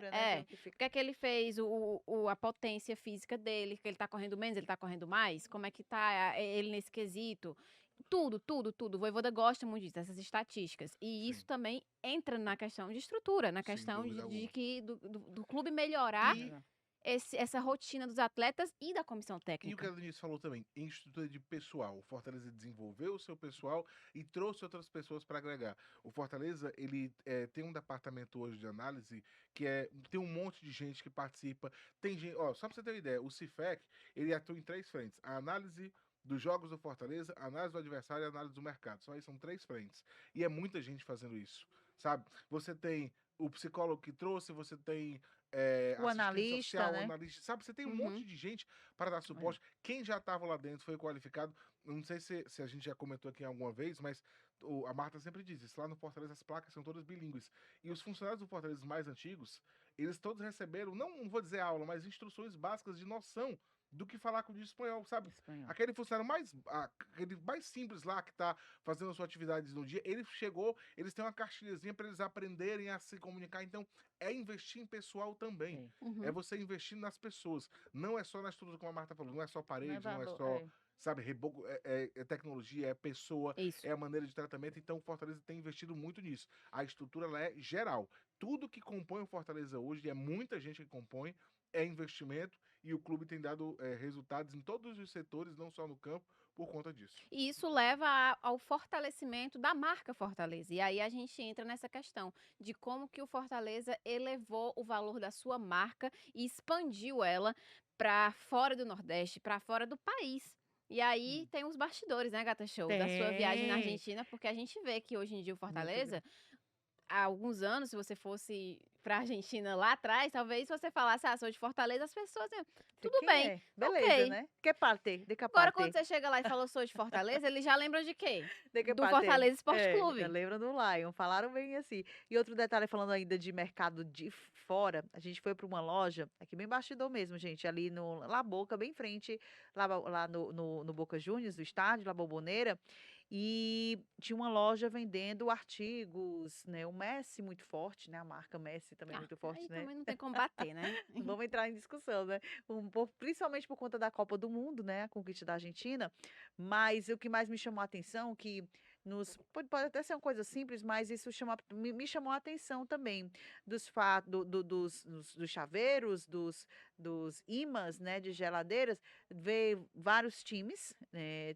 O que é que ele fez, a potência física dele, que ele tá correndo menos, ele tá correndo mais, como é que tá ele nesse quesito. Tudo, tudo, tudo. O Vojvoda gosta muito disso, dessas estatísticas. E isso Sim. também entra na questão de estrutura, na Sem questão dúvida de alguma. que do clube melhorar E essa rotina dos atletas e da comissão E o que técnica. a Denise falou também, em estrutura de pessoal. O Fortaleza desenvolveu o seu pessoal e trouxe outras pessoas para agregar. O Fortaleza, ele tem um departamento hoje de análise que tem um monte de gente que participa. Tem gente, ó, só para você ter uma ideia, o CIFEC, ele atua em 3 frentes. A análise dos jogos do Fortaleza, a análise do adversário e a análise do mercado. Só aí são 3 frentes. E é muita gente fazendo isso, sabe? Você tem o psicólogo que trouxe, você tem O assistente analista, social, o né? analista, sabe? Você tem um Uhum. monte de gente para dar suporte. Quem já estava lá dentro foi qualificado. Não sei se a gente já comentou aqui alguma vez, mas a Marta sempre diz isso. Lá no Fortaleza as placas são todas bilíngues. E os funcionários do Fortaleza mais antigos, eles todos receberam, não vou dizer aula, mas instruções básicas de noção do que falar com o espanhol, sabe? Aquele funcionário aquele mais simples lá que tá fazendo as suas atividades no dia, ele chegou, eles têm uma cartilhazinha para eles aprenderem a se comunicar. Então, é investir em pessoal também. Uhum. É você investir nas pessoas. Não é só na estrutura, como a Marta falou, não é só parede, não é valor, só, sabe, reboco, é tecnologia, é pessoa, Isso. é a maneira de tratamento. Então, o Fortaleza tem investido muito nisso. A estrutura ela é geral. Tudo que compõe o Fortaleza hoje, e é muita gente que compõe, é investimento, e o clube tem dado resultados em todos os setores, não só no campo, por conta disso. E isso leva ao fortalecimento da marca Fortaleza. E aí a gente entra nessa questão de como que o Fortaleza elevou o valor da sua marca e expandiu ela para fora do Nordeste, para fora do país. E aí tem os bastidores, né, Gata Show, da sua viagem na Tem. Argentina, porque a gente vê que hoje em dia o Muito Fortaleza, há alguns anos, se você fosse pra Argentina lá atrás, talvez se você falasse, sou de Fortaleza, as pessoas iam, tudo Quem bem, é? Beleza, ok. né? Que parte? De que Agora, parte? quando você chega lá e fala, sou de Fortaleza, eles já lembram de quê? De que Do parte? Fortaleza Esporte Já Clube. lembram do Lion, falaram bem assim. E outro detalhe, falando ainda de mercado de fora, a gente foi para uma loja, aqui bem bastidor mesmo, gente, ali no La Boca, bem em frente, lá no Boca Juniors, do estádio, La Bombonera. e tinha uma loja vendendo artigos, né? O Messi muito forte, né? A marca Messi também muito forte, Aí né? também não tem como bater, né? Não vamos entrar em discussão, né? Principalmente por conta da Copa do Mundo, né? A conquista da Argentina. Mas o que mais me chamou a atenção, que pode até ser uma coisa simples, mas isso me chamou a atenção também dos fatos, dos chaveiros, dos imãs, né? De geladeiras, ver vários times,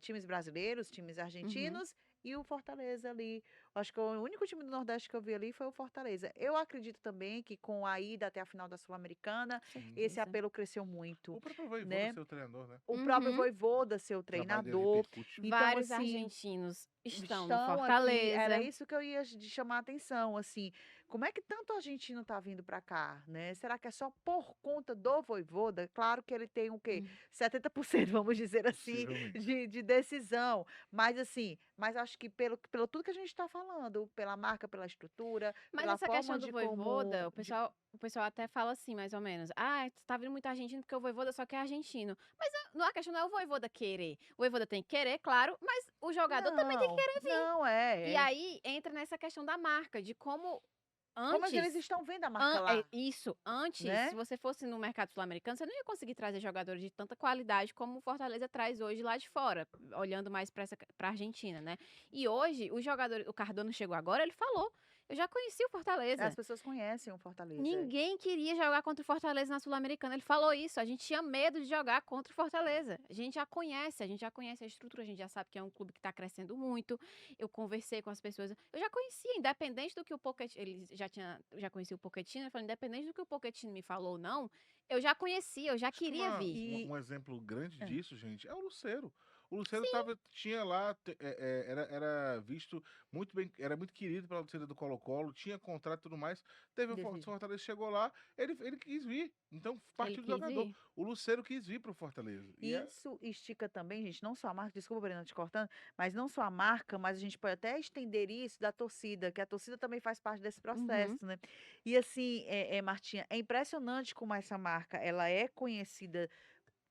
times brasileiros, times Uhum. argentinos. E o Fortaleza ali. Acho que o único time do Nordeste que eu vi ali foi o Fortaleza. Eu acredito também que com a ida até a final da Sul-Americana, esse Certeza. apelo cresceu muito, O próprio Vojvoda né? ser o treinador, né? O próprio Uhum. Vojvoda, seu O trabalho dele treinador. repercute. Então, Vários assim, argentinos estão no estão aqui, era Fortaleza. isso que eu ia de chamar a atenção, assim, como é que tanto argentino tá vindo para cá, né? Será que é só por conta do Vojvoda? Claro que ele tem o quê? Hum. 70%, vamos dizer assim, Possivelmente. de decisão, mas assim, mas acho que pelo tudo que a gente está falando, pela marca, pela estrutura, Mas pela essa forma questão do de Vojvoda, como, o pessoal até fala assim, mais ou menos. Ah, tá vindo muito argentino porque o Vojvoda só quer argentino. Mas a questão não é o Vojvoda querer. O Vojvoda tem que querer, claro, mas o jogador também tem que não, querer vir. não E é. aí entra nessa questão da marca, de como Como é que eles antes. estão vendo a marca É lá, isso, antes, se né? você fosse no mercado sul-americano, você não ia conseguir trazer jogadores de tanta qualidade como o Fortaleza traz hoje lá de fora, olhando mais para a Argentina, né? E hoje, o jogador, o Cardona chegou agora, ele falou: eu já conheci o As Fortaleza. pessoas conhecem o Fortaleza. Ninguém queria jogar contra o Fortaleza na Sul-Americana. Ele falou isso. A gente tinha medo de jogar contra o Fortaleza. A gente já conhece a estrutura, a gente já sabe que é um clube que está crescendo muito. Eu conversei com as pessoas, eu já conhecia, independente do que o Pochettino, ele já conhecia o Pochettino, ele falou, independente do que o Pochettino me falou ou não, eu já conhecia, eu já Acho que queria vir. E um exemplo grande é, disso, gente, é o Lucero. O Lucero tinha lá, era visto muito bem, era muito querido pela torcida do Colo-Colo, tinha contrato e tudo mais. Teve o desejo. Fortaleza, chegou lá, ele quis vir. Então Ele partiu do quis jogador. vir. O Lucero quis vir pro Fortaleza. E E isso estica também, gente, não só a marca, desculpa, Breno, te cortando, mas não só a marca, mas a gente pode até estender isso da torcida, que a torcida também faz parte desse Uhum. processo, né? E assim, Martinha, é impressionante como essa marca, ela é conhecida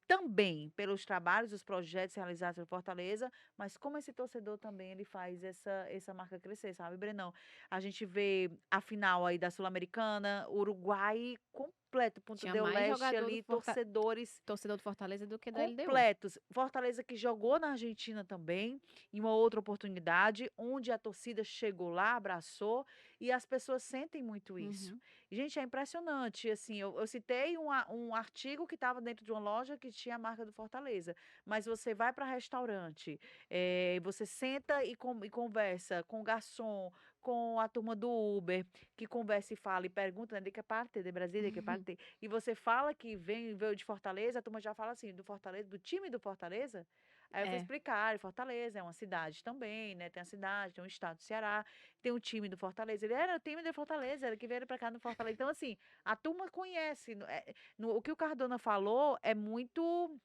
também pelos trabalhos, os projetos realizados pelo Fortaleza, mas como esse torcedor também ele faz essa marca crescer, sabe, Brenão? A gente vê a final aí da Sul-Americana, Uruguai completo, Ponta Tinha del mais Leste jogador ali, torcedores torcedor do Fortaleza do que da LDU. completos. Fortaleza que jogou na Argentina também, em uma outra oportunidade, onde a torcida chegou lá, abraçou, e as pessoas sentem muito isso. Uhum. Gente, é impressionante. Assim, eu citei um artigo que estava dentro de uma loja que tinha a marca do Fortaleza, mas você vai para restaurante, você senta e conversa com o garçom, com a turma do Uber, que conversa e fala e pergunta, né, de que parte de Brasília, de que parte, e você fala que veio de Fortaleza, a turma já fala assim, do Fortaleza, do time do Fortaleza. Aí eu fui É. explicar, Fortaleza é uma cidade também, né? Tem a cidade, tem o estado do Ceará, tem o time do Fortaleza. Ele era o time do Fortaleza, era que veio pra cá no Fortaleza. Então, assim, a turma conhece. O que o Cardona falou é muito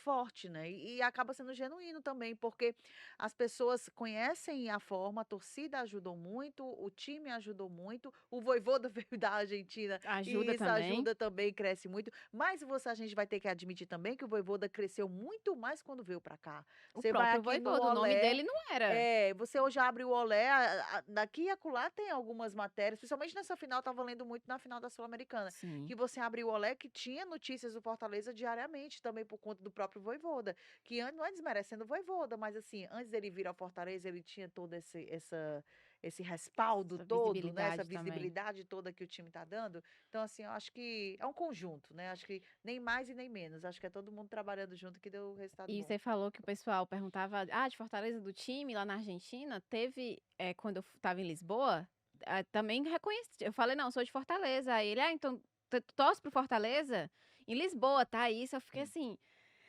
forte, né? E acaba sendo genuíno também, porque as pessoas conhecem a forma, a torcida ajudou muito, o time ajudou muito, o Vojvoda veio da Argentina e Ajuda isso também. ajuda também, cresce muito. Mas a gente vai ter que admitir também que o Vojvoda cresceu muito mais quando veio para cá. O Você vai próprio aqui no Vojvoda, o nome Olé, dele não era. você hoje abre o Olé, daqui e acolá tem algumas matérias, principalmente nessa final, estava lendo muito na final da Sul-Americana, Sim. que você abriu o Olé, que tinha notícias do Fortaleza diariamente, também por conta do próprio Vojvoda, que não é desmerecendo o Vojvoda, mas assim, antes dele vir ao Fortaleza, ele tinha todo esse respaldo Essa todo, né? Essa visibilidade também. visibilidade toda que o time está dando. Então, assim, eu acho que é um conjunto, né? Acho que nem mais e nem menos. Acho que é todo mundo trabalhando junto que deu resultado E bom. você falou que o pessoal perguntava, de Fortaleza do time lá na Argentina, teve, quando eu estava em Lisboa, também reconheci, eu falei, não, sou de Fortaleza, aí ele, então, tu torce pro Fortaleza? Em Lisboa, tá isso, eu fiquei Sim. assim,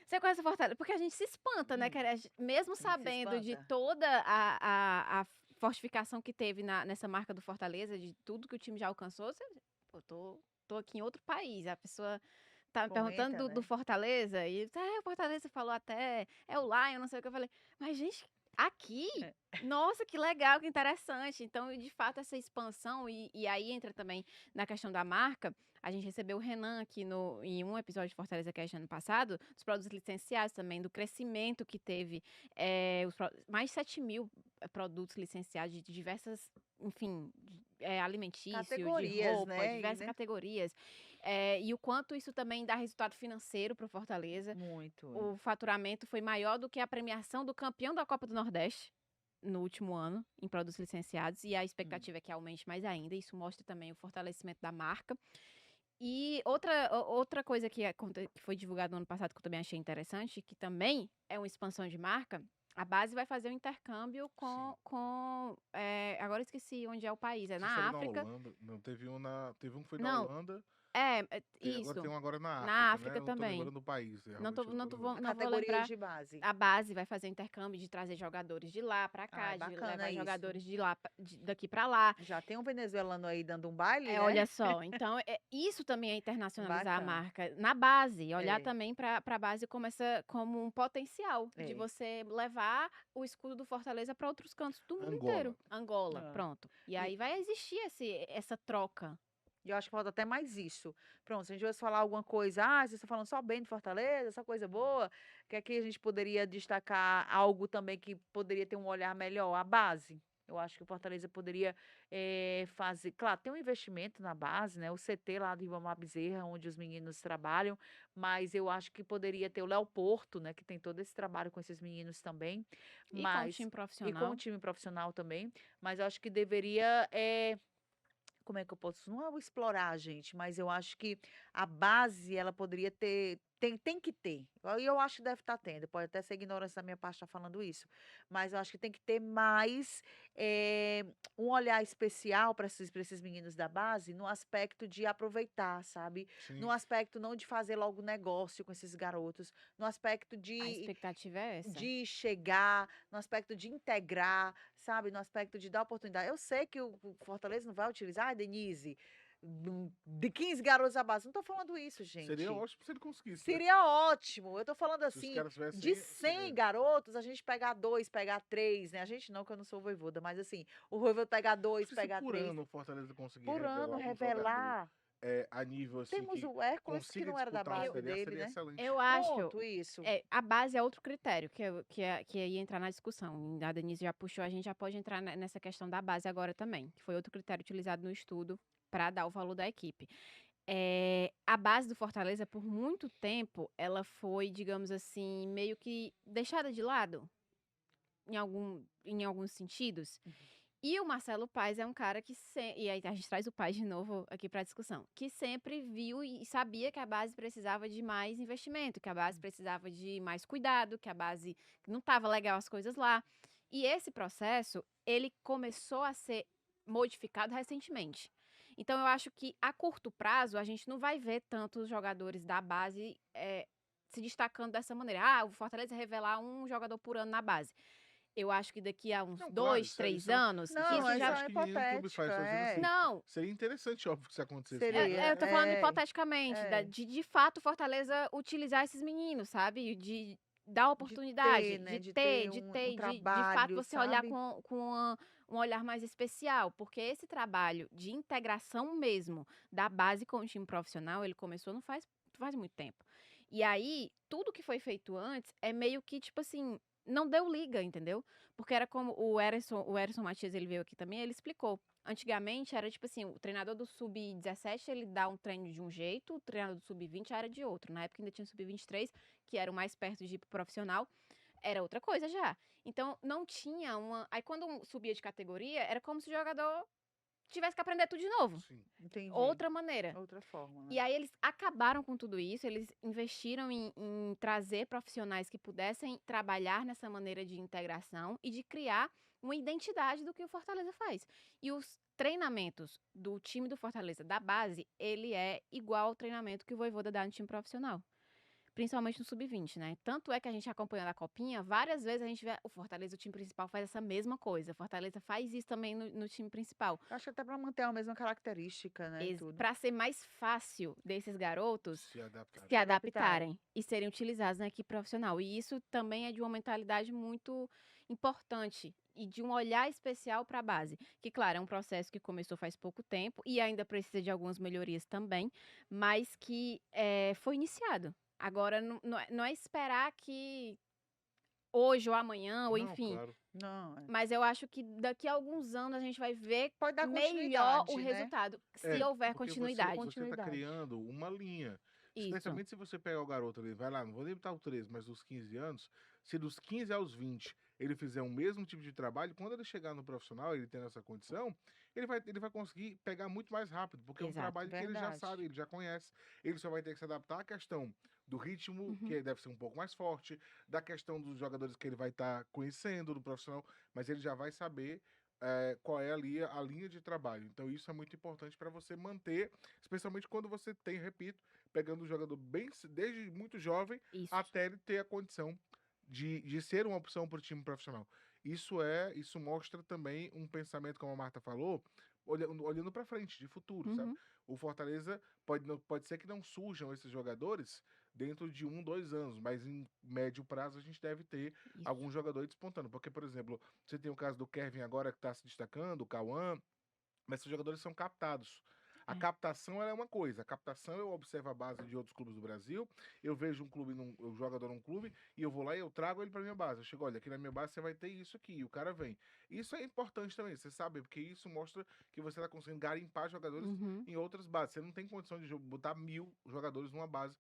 você conhece Fortaleza? Porque a gente se espanta, né, Hum, cara? Mesmo a gente se sabendo de espanta. toda a fortificação que teve nessa marca do Fortaleza, de tudo que o time já alcançou, pô, tô aqui em outro país, a pessoa tá me perguntando Comenta, do né? Fortaleza, e o Fortaleza falou até, é o Lion, não sei o que, eu falei, mas gente, aqui, É. nossa, que legal, que interessante. Então, de fato, essa expansão, e aí entra também na questão da marca, a gente recebeu o Renan aqui em um episódio de Fortaleza Cast ano passado, dos produtos licenciados também, do crescimento que teve, mais de 7.000 produtos licenciados de diversas, enfim, alimentício, de Categorias, roupa, né? diversas categorias. E o quanto isso também dá resultado financeiro para o Fortaleza. Muito. O faturamento foi maior do que a premiação do campeão da Copa do Nordeste no último ano, em produtos licenciados, e a expectativa é que aumente mais ainda. Isso mostra também o fortalecimento da marca. E outra coisa que foi divulgada no ano passado, que eu também achei interessante, que também é uma expansão de marca, a base vai fazer um intercâmbio Sim. agora eu esqueci onde é o país, é Não sei se na era na África. Holanda. Não, teve um que foi na Não, Holanda. Agora tem isso, um agora na na África, né? África Eu não tô também. lembrando do país. Não, Realmente eu não tô lembrando. A não vou categoria lembrar. de base. A base vai fazer intercâmbio de trazer jogadores de lá pra Ah, cá, é de bacana levar isso. jogadores de lá, daqui pra lá. Já tem um venezuelano aí dando um baile, né? Olha só, então isso também é internacionalizar a Bacana. marca na base, olhar É. também para a base como um potencial de É. você levar o escudo do Fortaleza para outros cantos do mundo Angola. inteiro. Angola, Ah. pronto. E E- aí vai existir essa troca. E eu acho que falta até mais isso. Pronto, se a gente fosse falar alguma coisa, vocês estão falando só bem de Fortaleza, só coisa boa, que aqui a gente poderia destacar algo também que poderia ter um olhar melhor, a base. Eu acho que o Fortaleza poderia fazer. Claro, tem um investimento na base, né? O CT lá do Ribamar Bezerra, onde os meninos trabalham, mas eu acho que poderia ter o Léo Porto, né? Que tem todo esse trabalho com esses meninos também. E com o Mas, time e com profissional. o time profissional também. Mas eu acho que deveria. Como é que eu posso? Não é o explorar, gente, mas eu acho que a base ela poderia ter. Tem que ter. E eu acho que deve estar tendo. Pode até ser ignorância da minha parte estar falando isso. Mas eu acho que tem que ter mais um olhar especial para esses meninos da base no aspecto de aproveitar, sabe? Sim. No aspecto não de fazer logo negócio com esses garotos, no aspecto A de expectativa é essa. chegar, no aspecto de integrar, sabe? No aspecto de dar oportunidade. Eu sei que o Fortaleza não vai utilizar, Denise, de 15 garotos à base. Não tô falando isso, gente. Seria ótimo se ele conseguisse, né? Seria ótimo. Eu tô falando Se os assim, caras tivessem. de 100 garotos, a gente pegar 2, pegar 3, né? A gente não, que eu não sou voivoda, mas assim, o voivoda pegar 2, Acho que se pegar por 3. ano o Fortaleza conseguir Por ano, revelar um jogador revelar. a nível assim Temos que o Hércules, que consiga não era da disputar uma base Série A, dele, seria né? excelente. Eu acho. Pronto, isso. A base é outro critério que ia entrar na discussão. A Denise já puxou, a gente já pode entrar nessa questão da base agora também, que foi outro critério utilizado no estudo para dar o valor da equipe. A base do Fortaleza, por muito tempo, ela foi, digamos assim, meio que deixada de lado em alguns sentidos. E o Marcelo Paes é um cara e aí a gente traz o Paes de novo aqui para a discussão, que sempre viu e sabia que a base precisava de mais investimento, que a base precisava de mais cuidado, que a base não estava legal as coisas lá. E esse processo, ele começou a ser modificado recentemente. Então eu acho que a curto prazo a gente não vai ver tantos jogadores da base se destacando dessa maneira. O Fortaleza revelar um jogador por ano na base. Eu acho que daqui a uns Não, claro, 2, 3 anos, Não, isso mas já. acho é que nenhum clube faz, hipotética, fazendo assim. Não, Seria interessante, óbvio, que isso acontecesse. Seria. eu tô falando É, hipoteticamente, é. de fato Fortaleza utilizar esses meninos, sabe? De dar oportunidade, né, de um de fato trabalho, você olhar sabe? um olhar mais especial, porque esse trabalho de integração mesmo da base com o time profissional, ele começou não faz muito tempo. E aí, tudo que foi feito antes é meio que, tipo assim, não deu liga, entendeu? Porque era como o Erison Matias, ele veio aqui também, ele explicou. Antigamente era tipo assim, o treinador do sub-17 ele dá um treino de um jeito, o treinador do sub-20 era de outro. Na época ainda tinha o sub-23, que era o mais perto de ir pro profissional, era outra coisa já. Então não tinha uma. Aí quando subia de categoria, era como se o jogador tivesse que aprender tudo de novo. Sim. Entendi. Outra maneira. Outra forma, né? E aí eles acabaram com tudo isso, eles investiram em trazer profissionais que pudessem trabalhar nessa maneira de integração e de criar uma identidade do que o Fortaleza faz. E os treinamentos do time do Fortaleza, da base, ele é igual ao treinamento que o Vojvoda dá no time profissional. principalmente no sub-20, né? Tanto é que a gente acompanhando a Copinha, várias vezes a gente vê o Fortaleza, o time principal, faz essa mesma coisa. Fortaleza faz isso também no time principal. Eu acho que até para manter a mesma característica, né, e tudo. Para ser mais fácil desses garotos Se adaptar. se adaptarem e serem utilizados na equipe profissional. E isso também é de uma mentalidade muito importante e de um olhar especial para a base. Que, claro, é um processo que começou faz pouco tempo e ainda precisa de algumas melhorias também, mas que foi iniciado. Agora, não é esperar que hoje ou amanhã, ou Não, enfim. claro. Não, Mas eu acho que daqui a alguns anos a gente vai ver pode dar melhor continuidade, o né? resultado, se houver Porque continuidade. você tá Continuidade. criando uma linha. Isso. Especialmente se você pegar o garoto ali, vai lá, não vou nem botar o 13, mas dos 15 anos, se dos 15 aos 20 ele fizer o mesmo tipo de trabalho, quando ele chegar no profissional, ele tendo essa condição, ele vai conseguir pegar muito mais rápido, porque é um Exato, trabalho que ele já verdade. sabe, ele já conhece. Ele só vai ter que se adaptar à questão do ritmo, Uhum. que deve ser um pouco mais forte, da questão dos jogadores que ele vai estar conhecendo do profissional, mas ele já vai saber qual é ali a linha de trabalho. Então isso é muito importante para você manter, especialmente quando você tem, repito, pegando o jogador bem desde muito jovem Isso. até ele ter a condição de ser uma opção para o time profissional. Isso mostra também um pensamento, como a Marta falou, olhando para frente, de futuro, sabe? Uhum. O Fortaleza pode ser que não surjam esses jogadores dentro de 1, 2 anos, mas em médio prazo a gente deve ter Isso. algum jogador despontando. Porque, por exemplo, você tem o caso do Kevin agora que está se destacando, o Cauã, mas esses jogadores são captados. A captação ela é uma coisa. A captação eu observo a base de outros clubes do Brasil. Eu vejo um jogador num clube e eu vou lá e eu trago ele para minha base. Eu chego, olha, aqui na minha base você vai ter isso aqui. E o cara vem. Isso é importante também, você sabe, porque isso mostra que você está conseguindo garimpar jogadores Uhum. em outras bases. Você não tem condição de botar 1000 jogadores numa base.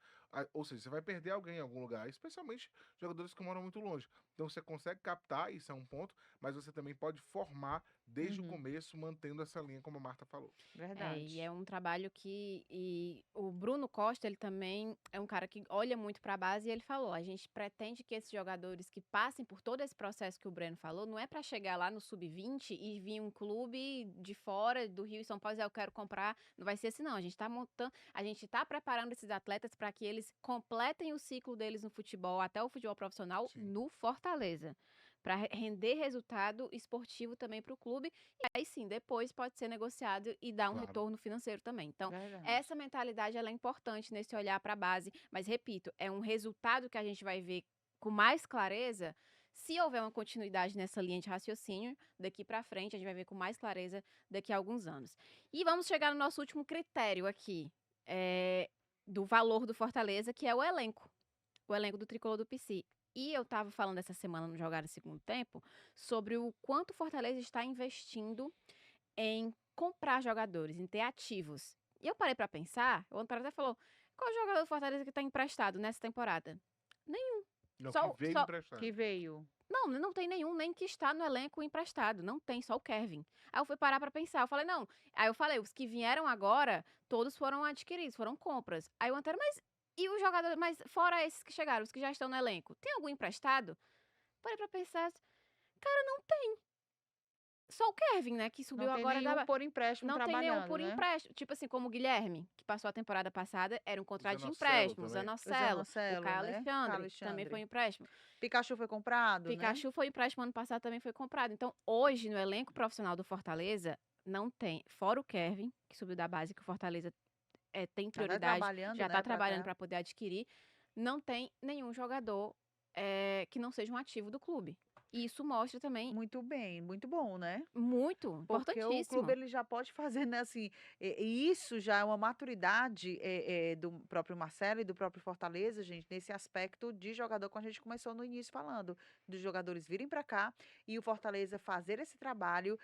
Ou seja, você vai perder alguém em algum lugar, especialmente jogadores que moram muito longe. Então você consegue captar, isso é um ponto, mas você também pode formar desde o começo, mantendo essa linha, como a Marta falou. Verdade. E é um trabalho que e o Bruno Costa, ele também é um cara que olha muito para a base e ele falou, a gente pretende que esses jogadores que passem por todo esse processo que o Breno falou, não é para chegar lá no sub-20 e vir um clube de fora do Rio e São Paulo e dizer, eu quero comprar, não vai ser assim não, a gente está montando, a gente está preparando esses atletas para que eles completem o ciclo deles no futebol, até o futebol profissional Sim. no Fortaleza, para render resultado esportivo também para o clube. E aí sim, depois pode ser negociado e dar um Claro. retorno financeiro também. Então, Verdade. essa mentalidade ela é importante nesse olhar para a base. Mas, repito, é um resultado que a gente vai ver com mais clareza se houver uma continuidade nessa linha de raciocínio. Daqui para frente, a gente vai ver com mais clareza daqui a alguns anos. E vamos chegar no nosso último critério aqui, do valor do Fortaleza, que é o elenco. O elenco do Tricolor do PC. E eu estava falando essa semana no Jogar no Segundo Tempo sobre o quanto o Fortaleza está investindo em comprar jogadores, em ter ativos. E eu parei para pensar, o Antônio até falou, qual jogador do Fortaleza que está emprestado nessa temporada? Nenhum. Não, Só- que veio só- emprestado. Que veio. Não tem nenhum, nem que está no elenco emprestado. Não tem, só o Kevin. Aí eu fui parar para pensar, eu falei, não. Aí eu falei, os que vieram agora, todos foram adquiridos, foram compras. Aí o Antônio, mas e os jogadores, mas fora esses que chegaram, os que já estão no elenco, tem algum emprestado? Parei para pensar, cara, não tem. Só o Kevin, né, que subiu Não tem agora nenhum da... por empréstimo Não tem nenhum trabalhando, por né? empréstimo. Tipo assim, como o Guilherme, que passou a temporada passada, era um contrato de Zanocelo empréstimo. O também. Zanocelo. O Zanocelo, Caio né? Alexandre também foi um empréstimo. Pikachu foi comprado, né? Pikachu foi empréstimo ano passado, também foi comprado. Então, hoje, no elenco profissional do Fortaleza, não tem, fora o Kevin, que subiu da base, que o Fortaleza tem Já tá prioridade, trabalhando, já né, está pra trabalhando cá. para poder adquirir, não tem nenhum jogador que não seja um ativo do clube. E isso mostra também Muito bem, muito bom, né? muito, Porque o importantíssimo. clube ele já pode fazer, né, assim, e isso já é uma maturidade do próprio Marcelo e do próprio Fortaleza, gente, nesse aspecto de jogador, como a gente começou no início falando, dos jogadores virem para cá e o Fortaleza fazer esse trabalho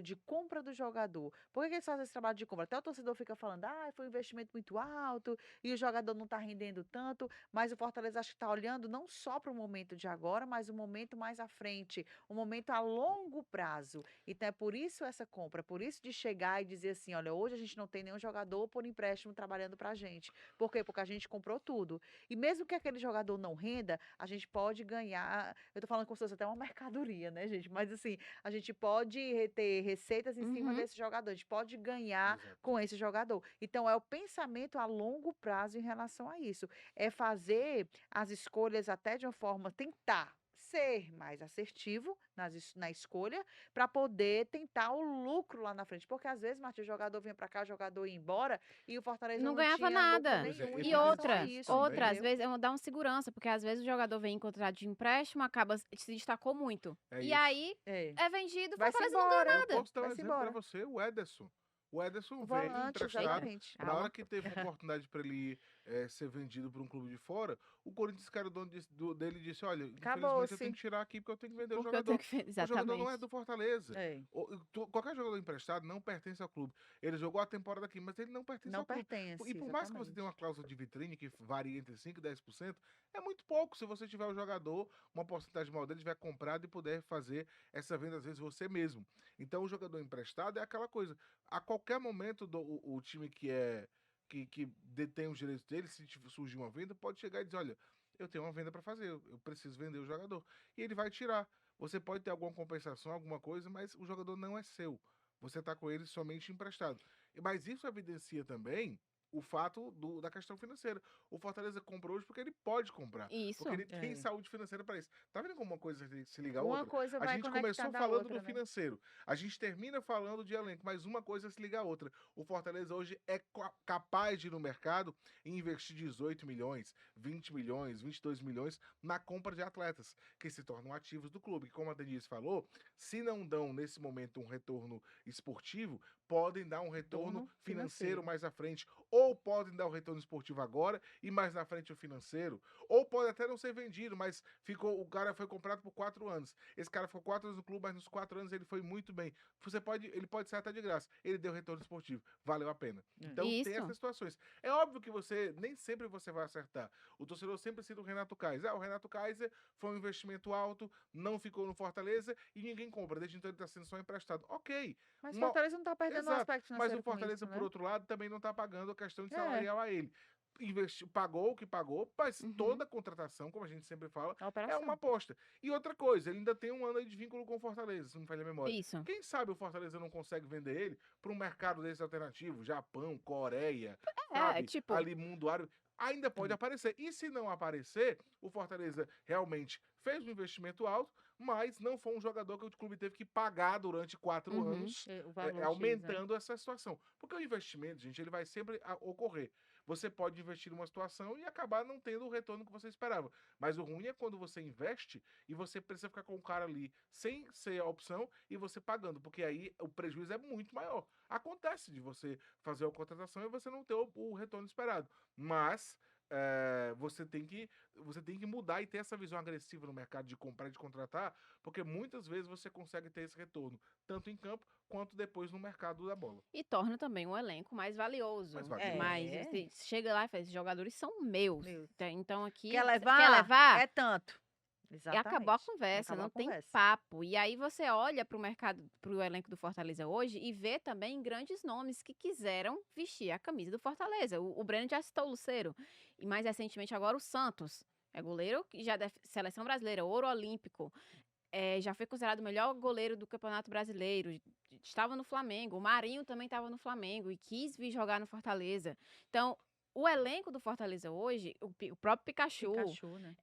de compra do jogador. Por que eles fazem esse trabalho de compra? Até o torcedor fica falando, foi um investimento muito alto e o jogador não está rendendo tanto, mas o Fortaleza acho que está olhando não só para o momento de agora, mas o momento mais à frente, um momento a longo prazo. Então é por isso essa compra, por isso de chegar e dizer assim, olha, hoje a gente não tem nenhum jogador por empréstimo trabalhando pra gente. Por quê? Porque a gente comprou tudo. E mesmo que aquele jogador não renda, a gente pode ganhar, eu tô falando como se fosse até uma mercadoria, né, gente? Mas assim, a gente pode ter receitas em cima Uhum. desse jogador, a gente pode ganhar Exato. com esse jogador. Então é o pensamento a longo prazo em relação a isso. É fazer as escolhas até de uma forma, tentar ser mais assertivo na escolha, para poder tentar o lucro lá na frente. Porque às vezes, Martim, o jogador vinha para cá, o jogador ia embora, e o Fortaleza Não não ganhava tinha lucro nada. Pois é, nenhum. eu E Então é tive só outra, isso isso, também. às entendeu? vezes é dar uma segurança, porque às vezes o jogador vem em contrato de empréstimo, acaba se destacou muito. É E isso. aí É. é vendido, o Vai-se Fortaleza não ganha embora, Eu nada. posso dar um vai-se exemplo para embora. você, o Ederson. O Ederson O veio volante, Eita, emprestado. exatamente. Na hora calma. que teve uma oportunidade para ele ser vendido para um clube de fora, o Corinthians, que era o dono dele, disse: Olha, infelizmente eu tenho Acabou-se. que tirar aqui porque eu tenho que vender o Porque eu tenho jogador. que. O jogador não é Exatamente. do Fortaleza. É. Qualquer jogador emprestado não pertence ao clube. Ele jogou a temporada aqui, mas ele não pertence Não ao clube. E pertence, por mais que você tenha uma exatamente. cláusula de vitrine que varia entre 5% e 10%, é muito pouco se você tiver o jogador, uma porcentagem maior dele tiver comprado e puder fazer essa venda, às vezes, você mesmo. Então, o jogador emprestado é aquela coisa. A qualquer momento, o time que detém os direitos dele, se surgir uma venda, pode chegar e dizer: Olha, eu tenho uma venda para fazer, eu preciso vender o jogador. E ele vai tirar. Você pode ter alguma compensação, alguma coisa, mas o jogador não é seu. Você está com ele somente emprestado. Mas isso evidencia também o fato da questão financeira. O Fortaleza comprou hoje porque ele pode comprar. Porque Isso. ele tem É. saúde financeira para isso. Tá vendo como uma coisa se liga a Uma outra? coisa A vai gente começou conectando a falando do outra, né? financeiro. A gente termina falando de elenco, mas uma coisa se liga à outra. O Fortaleza hoje é capaz de ir no mercado e investir 18 milhões, 20 milhões, 22 milhões na compra de atletas que se tornam ativos do clube. Que, como a Denise falou, se não dão nesse momento um retorno esportivo, podem dar um retorno Retorno financeiro financeiro. mais à frente, ou podem dar o retorno esportivo agora e mais na frente o financeiro, ou pode até não ser vendido, mas o cara foi comprado por 4 anos. Esse cara ficou 4 anos no clube, mas nos 4 anos ele foi muito bem. Ele pode sair até de graça. Ele deu retorno esportivo, valeu a pena. É. Então tem Isso. essas situações. É óbvio que nem sempre você vai acertar. O torcedor sempre cita o Renato Kaiser. O Renato Kaiser foi um investimento alto, não ficou no Fortaleza e ninguém compra. Desde então ele está sendo só emprestado. Ok. Mas Uma, Fortaleza não tá perdendo o Exato. aspecto Mas o financeiro com Fortaleza, isso, por né? outro lado, também não está pagando a questão de É, salarial a ele. Pagou o que pagou, mas Uhum. toda contratação, como a gente sempre fala, a é operação. uma aposta. E outra coisa, ele ainda tem um ano aí de vínculo com o Fortaleza, se não me falha a memória. Isso. Quem sabe o Fortaleza não consegue vender ele para um mercado desse alternativo, Japão, Coreia, sabe? Tipo, Ali, mundo árabe. Ainda pode É. aparecer. E se não aparecer, o Fortaleza realmente fez um investimento alto, mas não foi um jogador que o clube teve que pagar durante 4 uhum. anos, O valor X, né? aumentando essa situação. Porque o investimento, gente, ele vai sempre ocorrer. Você pode investir numa situação e acabar não tendo o retorno que você esperava. Mas o ruim é quando você investe e você precisa ficar com o cara ali sem ser a opção e você pagando, porque aí o prejuízo é muito maior. Acontece de você fazer a contratação e você não ter o retorno esperado. Mas você tem que mudar e ter essa visão agressiva no mercado de comprar e de contratar, porque muitas vezes você consegue ter esse retorno, tanto em campo quanto depois no mercado da bola. E torna também um elenco mais valioso. Mais valioso. Mas É. você chega lá e fala, esses jogadores são meus. Meu. Então aqui, Quer você levar? quer levar? É tanto. E Exatamente. acabou a conversa, Acabou não a tem conversa. papo. E aí você olha para o mercado, para o elenco do Fortaleza hoje e vê também grandes nomes que quiseram vestir a camisa do Fortaleza. O Breno já citou o Lucero. E mais recentemente agora o Santos. É goleiro que já da seleção brasileira, ouro olímpico. Já foi considerado o melhor goleiro do Campeonato Brasileiro. Estava no Flamengo. O Marinho também estava no Flamengo e quis vir jogar no Fortaleza. Então, o elenco do Fortaleza hoje, o próprio Pikachu, né?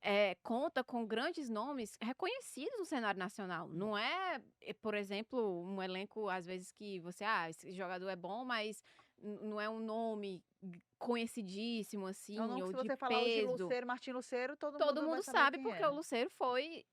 conta com grandes nomes reconhecidos no cenário nacional. Não é, por exemplo, um elenco, às vezes, que você, esse jogador é bom, mas não é um nome conhecidíssimo, assim, É um nome que ou se de você falar hoje peso. Lucero, Martim Lucero, todo Todo mundo vai mundo saber sabe, quem porque é. o Lucero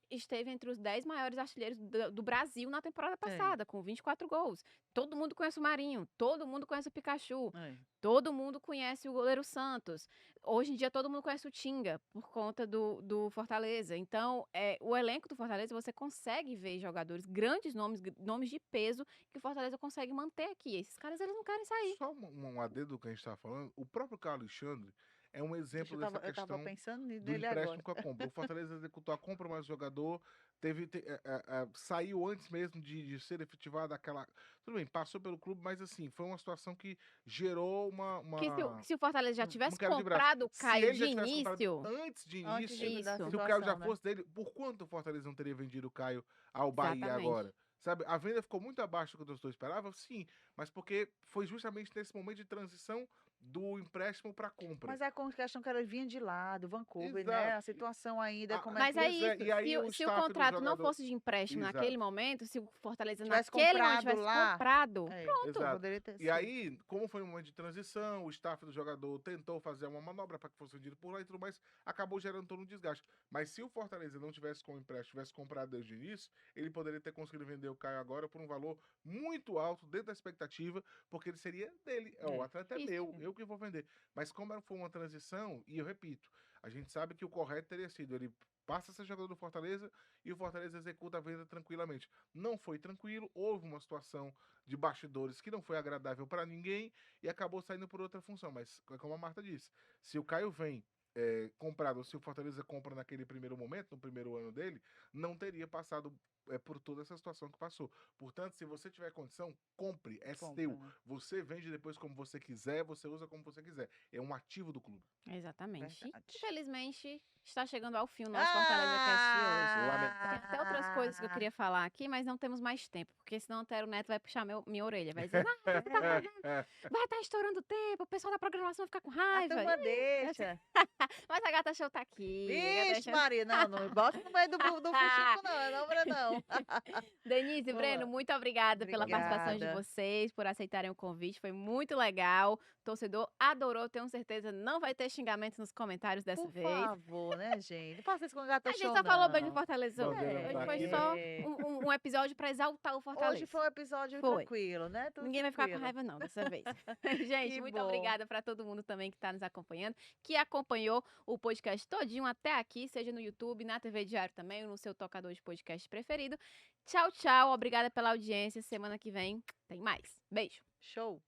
esteve entre os 10 maiores artilheiros do Brasil na temporada passada, com 24 gols. Todo mundo conhece o Marinho, todo mundo conhece o Pikachu, É. todo mundo conhece o goleiro Santos. Hoje em dia, todo mundo conhece o Tinga, por conta do Fortaleza. Então, o elenco do Fortaleza, você consegue ver jogadores, grandes nomes, nomes de peso, que o Fortaleza consegue manter aqui. Esses caras, eles não querem sair. Só um adendo do que a gente estava falando, o próprio Carlos Alexandre é um exemplo Eu dessa tava questão pensando do nele empréstimo agora. com a compra. O Fortaleza executou a compra, mas o jogador saiu antes mesmo de ser efetivada aquela. Tudo bem, passou pelo clube, mas assim, foi uma situação que gerou Se o Fortaleza já uma tivesse queda de braço. comprado o Se Caio ele de já tivesse comprado início, antes de Antes início, da isso, se o Caio já situação, né? fosse dele, por quanto o Fortaleza não teria vendido o Caio ao Bahia exatamente. agora? Sabe, a venda ficou muito abaixo do que o torcedor esperava, sim, mas porque foi justamente nesse momento de transição do empréstimo para compra. Mas é com questão que ela vinha de lá, do Vancouver, né? Exato. A situação ainda, como é Mas é que Pois é, isso. e aí o Se o staff do contrato não jogador. fosse de empréstimo naquele Exato. momento, se o Fortaleza tivesse naquele momento comprado tivesse lá, comprado, pronto. Exato. poderia ter E sido. aí, como foi um momento de transição, o staff do jogador tentou fazer uma manobra para que fosse vendido por lá e tudo mais, acabou gerando todo um desgaste. Mas se o Fortaleza não tivesse com o empréstimo, tivesse comprado desde o início, ele poderia ter conseguido vender o Caio agora por um valor muito alto, dentro da expectativa, porque ele seria dele. O atleta é isso. meu, eu que vou vender. Mas como foi uma transição, e eu repito, a gente sabe que o correto teria sido ele passa a ser jogador do Fortaleza e o Fortaleza executa a venda tranquilamente. Não foi tranquilo, houve uma situação de bastidores que não foi agradável para ninguém e acabou saindo por outra função. Mas, como a Marta disse, se o Caio vem comprado, se o Fortaleza compra naquele primeiro momento, no primeiro ano dele, não teria passado por toda essa situação que passou. Portanto, se você tiver condição, compre, é Compra, seu. né? Você vende depois como você quiser, você usa como você quiser. É um ativo do clube. Exatamente. Verdade. Infelizmente, está chegando ao fim o nosso Fortaleza Cast de hoje. Lamentável. Tem até outras coisas que eu queria falar aqui, mas não temos mais tempo, porque senão o Antero Neto vai puxar minha orelha, vai dizer, vai estar estourando o tempo, o pessoal da programação vai ficar com A raiva. turma deixa. Mas a Gata Show tá aqui. Vixe, Maria, não bota no meio do fuxico, não, não. Denise e Boa. Breno, muito obrigada pela participação de Obrigada. vocês, por aceitarem o convite, foi muito legal. O torcedor adorou, tenho certeza, não vai ter xingamento nos comentários dessa Por vez. favor, né, gente? Não faça isso com a Gata A gente Show, só falou bem do não. Fortaleza hoje. Bandeira Hoje tá foi aqui, só né? um episódio pra exaltar o Fortaleza. Hoje foi um episódio Foi. tranquilo, né? Tudo Ninguém vai ficar com tranquilo. raiva não dessa vez. Gente, Que muito bom. obrigada pra todo mundo também que tá nos acompanhando, que acompanhou o podcast todinho até aqui, seja no YouTube, na TV Diário também, ou no seu tocador de podcast preferido. Tchau, tchau. Obrigada pela audiência. Semana que vem tem mais. Beijo. Show.